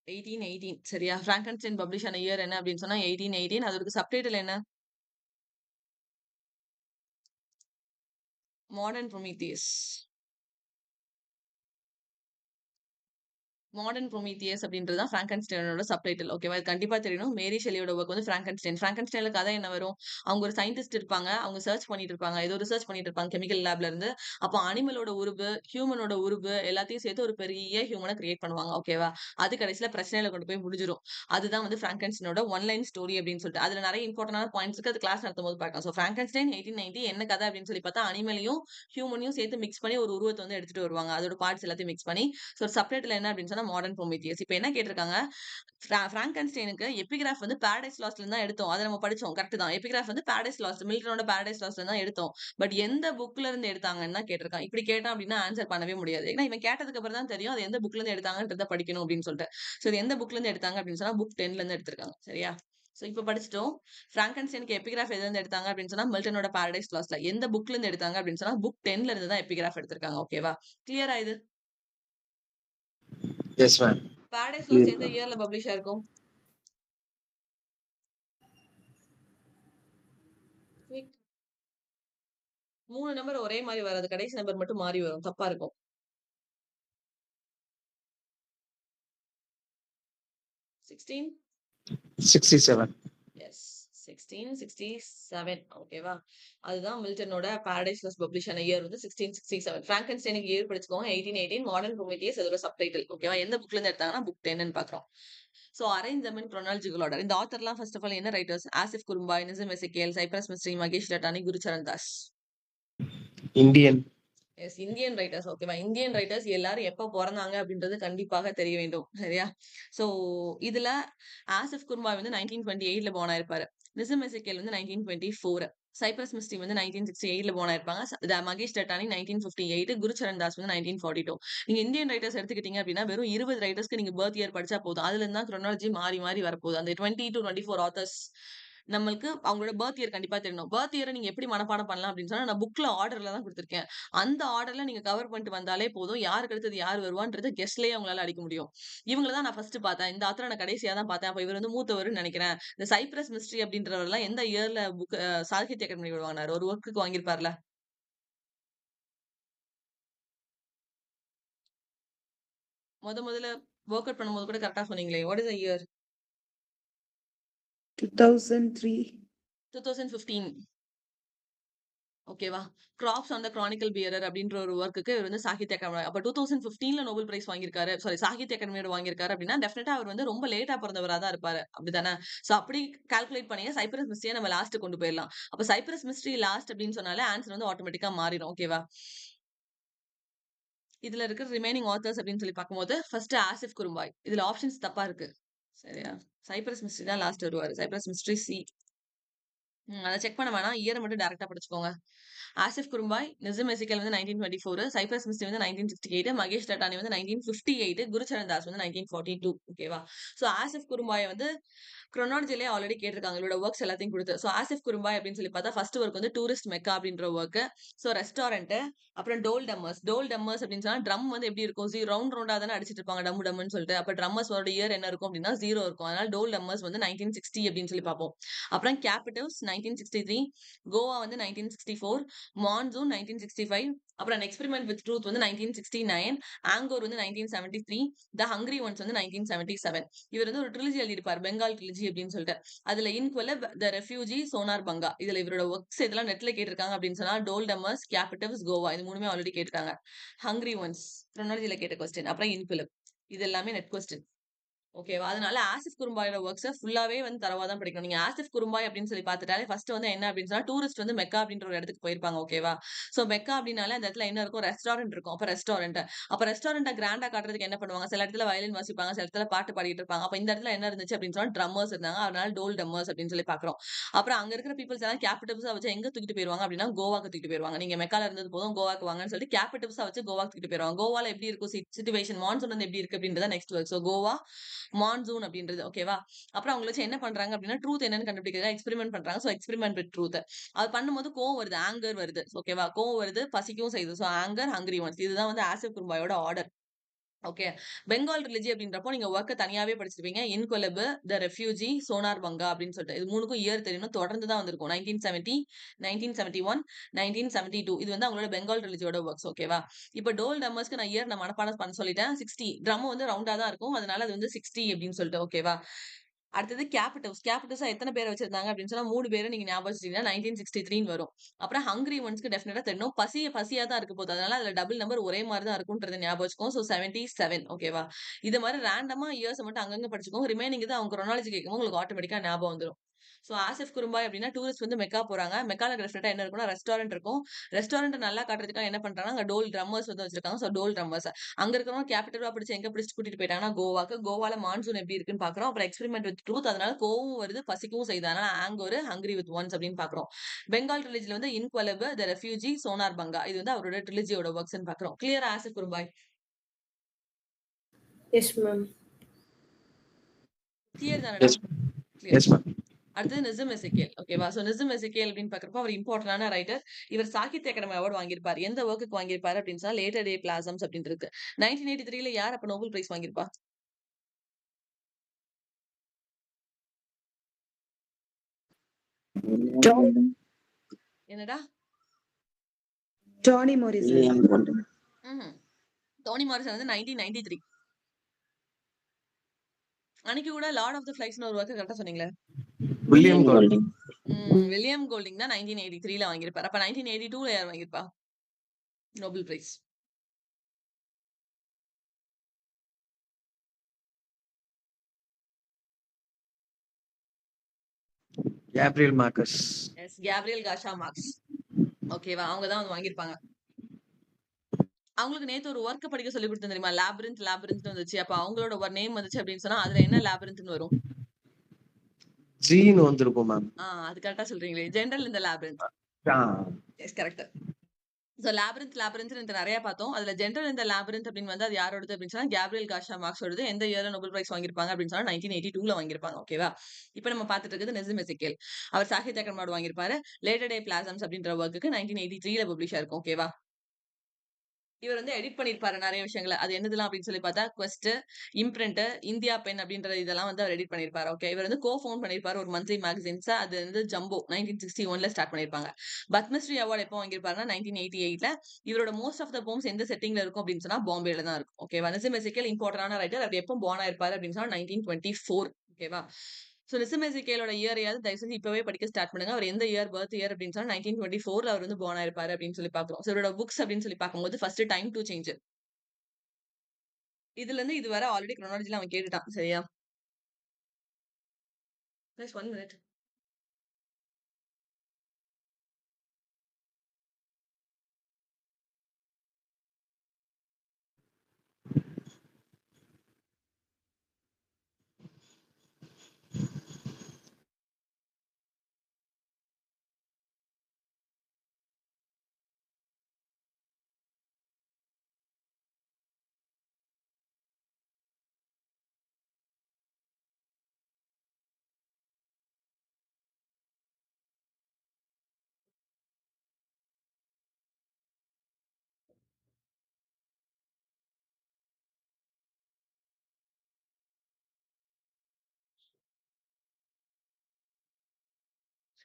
1818. சரியா? பிராங்கன்ஸ்டைன் பப்ளிஷ் ஆன இயர் என்ன அப்படின்னு சொன்னா 1818. அதோட சப்டைட்டில் என்ன? Modern Prometheus. மாடர்ன் ப்ரொமீத்தியஸ் அப்படின்றது தான் பிராங்கன்ஸ்டைனோட சப்டைட்டில். ஓகேவா? இது கண்டிப்பா தெரியணும். மேரி ஷெல்லியோட ஒர்க் வந்து பிராங்கன்ஸ்டைன். பிராங்கன்ஸ்டைன்ல கதை என்ன வரும்? அவங்க ஒரு சயின்டிஸ்ட் இருப்பாங்க. அவங்க சர்ச் பண்ணிட்டு இருப்பாங்க. ஏதோ ரிசர்ச் பண்ணிட்டு இருப்பாங்க கெமிக்கல் லேப்ல இருந்து. அப்போ அனிமலோட உருவு, ஹியூமனோட உருவு எல்லாத்தையும் சேர்த்து ஒரு பெரிய ஹியூமனை கிரியேட் பண்ணுவாங்க. ஓகேவா? அது கடைசியில பிரச்சனையில கொண்டு போய் முடிஞ்சிரும். அதுதான் வந்து பிராங்கன்ஸ்டைனோட ஒன் லைன் ஸ்டோரி அப்படின்னு சொல்லிட்டு அதுல நிறைய இம்பார்ட்டன்டான பாயிண்ட்ஸ் இருக்கு. அது கிளாஸ் நடத்தும் போது பார்க்கலாம். ஸோ பிராங்கன்ஸ்டைன் 1890 என்ன கதை அப்படின்னு சொல்லி பார்த்தா அனிமலையும் ஹியூமனையும் சேர்த்து மிக்ஸ் பண்ணி ஒரு உருவத்தை வந்து எடுத்துட்டு வருவாங்க. அதோட பார்ட்ஸ் எல்லாத்தையும் மிக்ஸ் பண்ணி. ஸோ சப்டைட்டில் என்ன அப்படின்னு சொன்னா மாடர்ன் ப்ரொமீத்தியஸ். இப்ப என்ன கேட்டிருக்காங்க? பிராங்கன்ஸ்டைனுக்கு எபிகிராஃப் வந்து பாரடைஸ் லாஸ்ட்ல இருந்து தான் எடுத்தோம். அதை நம்ம படிச்சோம். கரெக்ட் தான். எபிகிராஃப் வந்து பாரடைஸ் லாஸ்ட் மில்டனோட பாரடைஸ் லாஸ்ட்ல இருந்து தான் எடுத்தோம். பட் எந்த புக்ல இருந்து எடுத்தாங்கன்னு தான் கேட்டிருக்கான். இப்படி கேட்டான் அப்படின்னா ஆன்சர் பண்ணவே முடியாது. ஏன்னா இவன் கேட்டதுக்கு அப்புறம் தான் தெரியும் அது எந்த புக்ல இருந்து எடுத்தாங்கன்றத படிக்கணும் அப்படின்னு சொல்லிட்டு. ஸோ இது எந்த புக்ல இருந்து எடுத்தாங்க அப்படின்னு சொன்னா புக் 10ல இருந்து எடுத்திருக்காங்க. சரியா? சோ இப்ப படிச்சிட்டோம். பிராங்கன்ஸ்டைனுக்கு எபிகிராஃப் எதுல இருந்து எடுத்தாங்க அப்படின்னு சொன்னா மில்டனோட பாரடைஸ் லாஸ்ட்ல. எந்த புக்ல இருந்து எடுத்தாங்க அப்படின்னு சொன்னா புக் 10ல இருந்து தான் எபிகிராஃப் எடுத்திருக்காங்க. ஓகேவா? கிளியரா இது? Yes ma'am. பாரடைஸ் லாஸ்ட் எந்த இயர்ல பப்ளிஷ் ஆயிருக்கும்? Quick. 3 நம்பர் ஒரே மாதிரி வராது. கடைசி நம்பர் மட்டும் மாறி வரும். தப்பா இருக்கும். 16? 67. எஸ். 1667. ஓகேவா? அதுதான் மில்டனோட பாரடைஸ் லாஸ்ட் பப்ளிஷ் ஆன இயர் வந்து 1667. பிராங்கன்ஸ்டைனுக்கு இயர் படிச்சுக்கோங்க 1818. மாடர்ன் ப்ரொமீத்தியஸ் அதோட சப்டைட்டில். ஓகேவா? எந்த புக்ல இருந்து எடுத்தாங்கன்னா புக் 10ன்னு பாக்குறோம். So arrange them in chronological order. இந்த ஆத்தர்லாம் ஃபர்ஸ்ட் ஆஃப் ஆல் என்ன writers? Asif Currimbhoy, Nissim Ezekiel, Cyrus Mistry, Mahesh Dattani, Gurcharan Das. Indian. Yes. Indian writers. ஓகேவா? இந்தியன் ரைட்டர்ஸ் எல்லாரும் எப்ப பொறந்தாங்க அப்படின்றது கண்டிப்பாக தெரிய வேண்டும். சரியா? சோ இதுல ஆசிஃப் குரும்பாய் வந்து 1928ல born ஆயிருப்பாரு. நிசிம் எசேக்கியேல் வந்து 1924. சைப்ரஸ் மிஸ்ட்ரி வந்து 1968ல born ஆயிருப்பாங்க. மகேஷ் ரட்டானி 1958. குருச்சரண் தாஸ் வந்து 1942. நீங்க இந்தியன் ரைட்டர்ஸ் எடுத்துக்கிட்டீங்க அப்படின்னா வெறும் 20 ரைட்டர்ஸ்க்கு நீங்க பர்த் இயர் படிச்சா போதும். அதுல இருந்து தான் chronology மாறி மாறி வரப்போகுது. அந்த 20 to 24 ஆத்தர்ஸ் நம்மளுக்கு அவங்களோட பர்த் இயர் கண்டிப்பா தெரியணும். பர்த் இயரை நீங்க எப்படி மனப்பாடம் பண்ணலாம் அப்படின்னு சொன்னா நான் புக்ல ஆர்டர்ல தான் கொடுத்திருக்கேன். அந்த ஆர்டர்ல நீங்க கவர் பண்ணிட்டு வந்தாலே போதும். யாருக்கு அடுத்தது யார் வருவான்றது கெஸ்ட்லயே அவங்களால அடிக்க முடியும். இவங்கள தான் நான் ஃபர்ஸ்ட் பார்த்தேன். இந்த ஆத்தரை நான் கடைசியா தான் பார்த்தேன். அப்ப இவர் வந்து மூத்தவர்னு நினைக்கிறேன். இந்த சைப்ரஸ் மிஸ்ட்ரி அப்படின்றவர்லாம் எந்த இயர்ல புக் சாகித்ய அகாடமி வாங்கினாரு? ஒரு ஒர்க்குக்கு வாங்கியிருப்பார்ல? முதல்ல ஒர்க் அவுட் பண்ணும்போது கூட கரெக்டா சொன்னீங்களே. What is the year? 2003. 2015. ஓகேவா? Crops on the chronicle bearer அப்படின்ற ஒரு ஒர்க்குக்கு இவர் வந்து சாகித்ய அகாடமி அப்ப 2015ல நோபல் பிரைஸ் வாங்கியிருக்காரு. சாரி சாகித்ய அகாடமியோட வாங்கியிருக்காரு அப்படின்னா டெஃபினட்டா அவர் வந்து ரொம்ப லேட்டா பிறந்தவரா தான் இருப்பாரு. அப்படிதானே? சோ அப்படி கால்குலேட் பண்ணீங்க சைப்ரஸ் மிஸ்ட்ரியை நம்ம லாஸ்ட் கொண்டு போயிடலாம். அப்ப சைப்ரஸ் மிஸ்ட்ரி லாஸ்ட் அப்படின்னு சொன்னாலே ஆன்சர் வந்து ஆட்டோமேட்டிக்கா மாறிடும். ஓகேவா? இதுல இருக்கிற ரிமைனிங் ஆத்தர்ஸ் அப்படின்னு சொல்லி பார்க்கும்போது ஃபர்ஸ்ட் ஆசிஃப் குரும்பாய். இதுல ஆப்ஷன்ஸ் தப்பா இருக்கு. சரியா? சைப்ரஸ் மிஸ்ட்ரி தான் லாஸ்ட் வருவாரு. Cyprus mystery C. அத செக் பண்ண வேணாம். இயர மட்டும் டைரக்ட்டா படிச்சுக்கோங்க. ஆசிஃப் குரும்பாய், நிசிம் எசேக்கியேல் வந்து 1924, சைப்ரஸ் மிஸ்ட்ரி வந்து 1968, மகேஷ் ரட்டானி வந்து 1958, குருச்சரண் தாஸ் வந்து 1942. ஓகேவா? சோ ஆசிஃப் குரும்பாய வந்து chronologyலயே ஆல்ரெடி கேட்டிருக்காங்க. இவரோட வொர்க்ஸ் எல்லாத்தையும் குடுத்து. சோ ஆசிஃப் குரும்பாய் அப்படின்னு சொல்லி பார்த்தா ஃபர்ஸ்ட் வொர்க் வந்து டூரிஸ்ட் மெக்கா அப்படின்ற வொர்க். சோ ரெஸ்டாரண்ட், அப்புறம் டோல் டம்மர்ஸ். டோல் டம்மர்ஸ் அப்படின்னு சொன்னா ட்ரம் வந்து எப்படி இருக்கும்? ரவுண்ட் ரவுண்டா தானே அடிச்சிட்டு இருப்பாங்க டம்மு டம்முன்னு சொல்லிட்டு. அப்ப ட்ரம்மர்ஸோட இயர் என்ன இருக்கும் அப்படின்னா 0 இருக்கும். அதனால டோல் டம்மர்ஸ் வந்து 1960 அப்படின்னு சொல்லி பார்ப்போம். அப்புறம் கேபிட்டல்ஸ் 1963, கோவா வந்து 1964, மான்சூன் 1965, அப்புறம் An Experiment with Truth வந்து 1969, ஆங்கோர் வந்து 1973, த ஹங்கரி ஒன்ஸ் வந்து 1977. இவர் வந்து ஒரு ட்ரிலஜி எழுதியிருப்பார், பெங்கால் ட்ரிலஜி அப்படின்னு சொல்லிட்டு. அதுல இன்குவலப், த ரெஃப்யூஜி, சோனார் பங்கா. இதுல இவரோட ஒர்க்ஸ் இதெல்லாம் நெட்ல கேட்டிருக்காங்க அப்படின்னு சொன்னா டோல் டமர்ஸ், கேபிட்டவ்ஸ், கோவா இது மூணுமே ஆல்ரெடி கேட்டிருக்காங்க. ஹங்கரி ஒன்ஸ் க்ரோனாலஜில கேட்ட கொஸ்டின். அப்புறம் இன்குவலப் இது எல்லாமே நெட் கொஸ்டின். ஓகேவா? அதனால ஆசிஃப் குறும்பாயோட ஒர்க்ஸ ஃபுல்லாவே வந்து தரோவா தான் படிக்கணும். நீங்க ஆசிஃப் குறும்பாய் அப்படின்னு சொல்லி பார்த்துட்டாலே ஃபர்ஸ்ட் வந்து என்ன அப்படின்னு சொன்னா டூரிஸ்ட் வந்து மெக்கா அப்படின்ற ஒரு இடத்துக்கு போயிருப்பாங்க. ஓகேவா? சோ மெக்கா அப்படின்னாலே அந்த இடத்துல என்ன இருக்கும்? ரெஸ்டாரண்ட் இருக்கும். அப்ப ரெஸ்டாரண்ட்ட கிராண்டா காட்டுறதுக்கு என்ன பண்ணுவாங்க? சில இடத்துல வயலின் வாசிப்பாங்க, சில இடத்துல பாட்டு பாடிட்டு இருப்பாங்க. அப்ப இந்த இடத்துல என்ன இருந்துச்சு அப்படின்னு சொன்னா ட்ரம்மர்ஸ் இருந்தாங்க. அதனால டோல் டம்மர்ஸ் அப்படின்னு சொல்லி பார்க்கிறோம். அப்புறம் அங்க இருக்கிற பீப்பிள்ஸ் எல்லாம் கேபிட்டல்ஸா வச்சு எங்க தூக்கிட்டு போயிருவாங்க அப்படின்னா கோவாக்கு தூக்கிட்டு போயிருவாங்க. நீங்க மெக்கால இருந்தது போதும் கோவாக்கு வாங்கன்னு சொல்லிட்டு கேபிட்டல்ஸா வச்சு கோவாக்கு தூக்கிட்டு போயிருவாங்க. கோவால எப்படி இருக்கும் சிச்சுவேஷன் மான்சூன் வந்து எப்படி இருக்கு அப்படின்றத next work. So Goa monsoon அப்படின்றது. ஓகேவா? அப்புறம் அவங்கள வச்சு என்ன பண்றாங்க அப்படின்னா ட்ரூத் என்னன்னு கண்டுபிடிக்கிறதுக்கு எக்ஸ்பெரிமெண்ட் பண்றாங்க. So experiment with truth. அது பண்ணும்போது கோவம் வருது, ஆங்கர் வருது. ஓகேவா? கோவம் வருது, பசிக்கவும் செய்யுது. So anger, hungry ones. இதுதான் வந்து ஆசிப் குறும்பாயோட ஆர்டர். ஓகே. பெங்கால் ரிலிஜி அப்படின்றப்போ நீங்க ஒர்க்க தனியாவே படிச்சிருப்பீங்க. இன்கொலபு, த ரெஃப்யூஜி, சோனார் பங்கா அப்படின்னு சொல்லிட்டு. இது மூணுக்கும் இயர் தெரியணும். தொடர்ந்து தான் வந்திருக்கும். 1970, 1971, 1972. இது வந்து அவங்களோட பெங்கால் ரிலிஜியோட ஒர்க்ஸ். ஓகேவா? இப்ப டோல் டம்மர்ஸ்க்கு நான் இயர் நான் மனப்பாடம் பண்ண சொல்லிட்டேன். 60. ட்ரம் வந்து ரவுண்டா தான் இருக்கும். அதனால அது வந்து 60 அப்படின்னு சொல்லிட்டு. ஓகேவா? அடுத்தது கேபிட்டவ்ஸ். கேபிட்டவ்ஸா எத்தன பேர் வச்சிருந்தாங்க அப்படின்னு சொன்னா 3 பேர நீங்க ஞாபகம் வச்சுட்டீங்கன்னா 1963ன்னு வரும். அப்புறம் ஹங்கரி ஒன்ஸ்க்கு டெஃபினட்டா தெரியணும். பசியா தான் இருக்க போகுது. அதனால அதுல டபுள் நம்பர் ஒரே மாரி தான் இருக்கும்ன்றத ஞாபகம் வச்சுக்கோங்க. சோ 77. ஓகேவா? இது மாரி ரேண்டமா இயர்ஸ மட்டும் அங்கங்க படிச்சுக்கோங்க. ரிமைனிங் இது அவங்க குரோனாலஜி கேட்கும்போது உங்களுக்கு ஆட்டோமேட்டிக்கா ஞாபகம் வந்துரும். சோ ஆசிஃப் குறும்பாய் அப்படின்னா டூரிஸ்ட் வந்து மெக்கா போறாங்க. மெக்கால டெஃபினட்டா என்ன இருக்கும்னா ரெஸ்டாரண்ட் இருக்கும். ரெஸ்டாரண்ட் நல்லா காட்டுறதுக்காக என்ன பண்றாங்கன்னா அங்க டோல் ட்ரம்மர்ஸ் வந்து வச்சிருக்காங்க. So dhol drummers. அங்க இருக்கிறவங்க கேபிட்டலா பிடிச்சு எங்க பிடிச்சு கூட்டிட்டு போயிட்டாங்கன்னா கோவாக்கு. கோவால மான்சூன் எப்படி இருக்குன்னு பாக்குறோம். அப்புறம் எக்ஸ்பெரிமெண்ட் வித் ட்ரூத். அதனால கோவம் வருது, பசிக்கவும் செய்யுது. அதனால ஆங்கோர், ஹங்கரி வித் ஒன்ஸ் அப்படின்னு பாக்குறோம். பெங்கால் ரிலிஜில வந்து இன்குவலபு, த ரெஃப்யூஜி, சோனார் பங்கா. இது வந்து அவரோட ட்ரிலிஜியோட ஒர்க்ஸ்ன்னு பாக்குறோம். கிளியரா ஆசிஃப் குறும்பாய்? Yes, ma'am. கிளியர் தானடா? Yes clear. Yes ma'am. அடுத்தது நிசம் எசேக்கியேல். ஓகேவா? சோ நிசம் எசேக்கியேல் அப்படின்னு பாக்குறப்போ அவர் இம்பார்ட்டன்டான ரைட்டர். இவர் சாகித்ய அகாடமி அவார்ட் வாங்கியிருப்பார். எந்த ஒர்க்குக்கு வாங்கியிருப்பாரு அப்படின்னு சொன்னா லேட்டர் டே பிளாசம்ஸ் அப்படின்னு இருக்கு. 1983ல யார் அப்ப நோபல் பிரைஸ் வாங்கியிருப்பா? என்னடா? Toni Morrison. ம்ஹும். டோனி மாரிசன் வந்து 1993. அன்னைக்கு கூட லார்ட் ஆஃப் த ஃபிளைஸ்னு ஒரு ஒர்க் கரெக்டா சொன்னீங்களே. William Golding. வில்லியம் கோல்டிங் தான் 1983ல வாங்கியிருப்பாரு. அப்ப 1982ல யார் வாங்கியிருப்பா Nobel prize? Gabriel Marquez. Yes, Gabriel Garcia Marquez. ஓகேவா? அவங்க தான் வந்து வாங்கியிருப்பாங்க. அவங்களுக்கு நேத்து ஒரு ஒர்க் படிக்க சொல்லி கொடுத்தேன் தெரியுமா? லாபிரிந்த் வந்துச்சு. அப்ப அவங்களோட ஒரு நேம் வந்துச்சு அப்படின்னு சொன்னா அதுல என்ன லாபிரிந்த்னு வரும்? ஜீன்னு வந்திருக்கும் மேம். அது கரெக்டா சொல்றீங்களே. ஜெனரல் இந்த labyrinth. Yes, correct. So labyrinth நிறைய பார்த்தோம். அதுல ஜெனரல் இந்த லாபிரிந்த் அப்படின்னு வந்து அது யாரோடது அப்படின்னு சொன்னா கேப்ரியல் கார்ஷா மார்க்ஸோடது. எந்த இயர்ல நோபல் பிரைஸ் வாங்கியிருப்பாங்க அப்படின்னு சொன்னா 1982ல வாங்கியிருப்பாங்க. ஓகேவா? இப்ப நம்ம பார்த்துட்டு இருக்கிறது நிசம் எசேக்கியேல். அவர் Sahitya Akademi award வாங்கியிருப்பாரு. Later day blossoms அப்படின்ற ஒர்க்குக்கு 1983ல பப்ளிஷ் ஆயிருக்கும். ஓகேவா? இவர் வந்து எடிட் பண்ணியிருப்பாரு நிறைய விஷயங்கள. அது என்னதெல்லாம் அப்படின்னு சொல்லி பார்த்தா குவெஸ்ட், இம்ப்ரிண்ட், இந்தியா பென் அப்படின்ற இதெல்லாம் வந்து அவர் எடிட் பண்ணியிருப்பாரு. ஓகே. இவர் வந்து ஃபவுண்ட் பண்ணியிருப்பாரு ஒரு மந்த்லி மேகசின்ஸ். அது வந்து ஜம்போ 1961ல ஸ்டார்ட் பண்ணியிருப்பாங்க. பத்மஸ்ரீ அவார்ட் எப்போ வாங்கியிருப்பாருன்னா 1988ல. இவரோட மோஸ்ட் ஆஃப் த போம்ஸ் எந்த செட்டிங்ல இருக்கும் அப்படின்னு சொன்னா பாம்பேல தான் இருக்கும். ஓகேவா? நிசம் எசேக்கியேல் இம்பார்ட்டன்டான ரைட்டர். அவர் எப்போ பார்ன் ஆயிருப்பாரு அப்படின்னு சொன்னா 1924. ஓகேவா? சோ நிசம் எசேக்கியேலோட இயரையாவது தயவு செஞ்சு இப்பவே படிக்க ஸ்டார்ட் பண்ணுங்க. அவர் எந்த இயர் பர்த் இயர் அப்படின்னு சொன்னா 1924ல அவர் வந்து பார்ன் ஆயிருப்பாரு அப்படின்னு சொல்லி பார்க்கிறோம். சோ இவரோட புக்ஸ் அப்படின்னு சொல்லி பார்க்கும்போது ஃபர்ஸ்ட் டைம் டு சேஞ்ச். இதுல இருந்து இது வரை ஆல்ரெடி குரோனாலஜில அவன் கேட்டுட்டான். சரியா? Just 1 minute.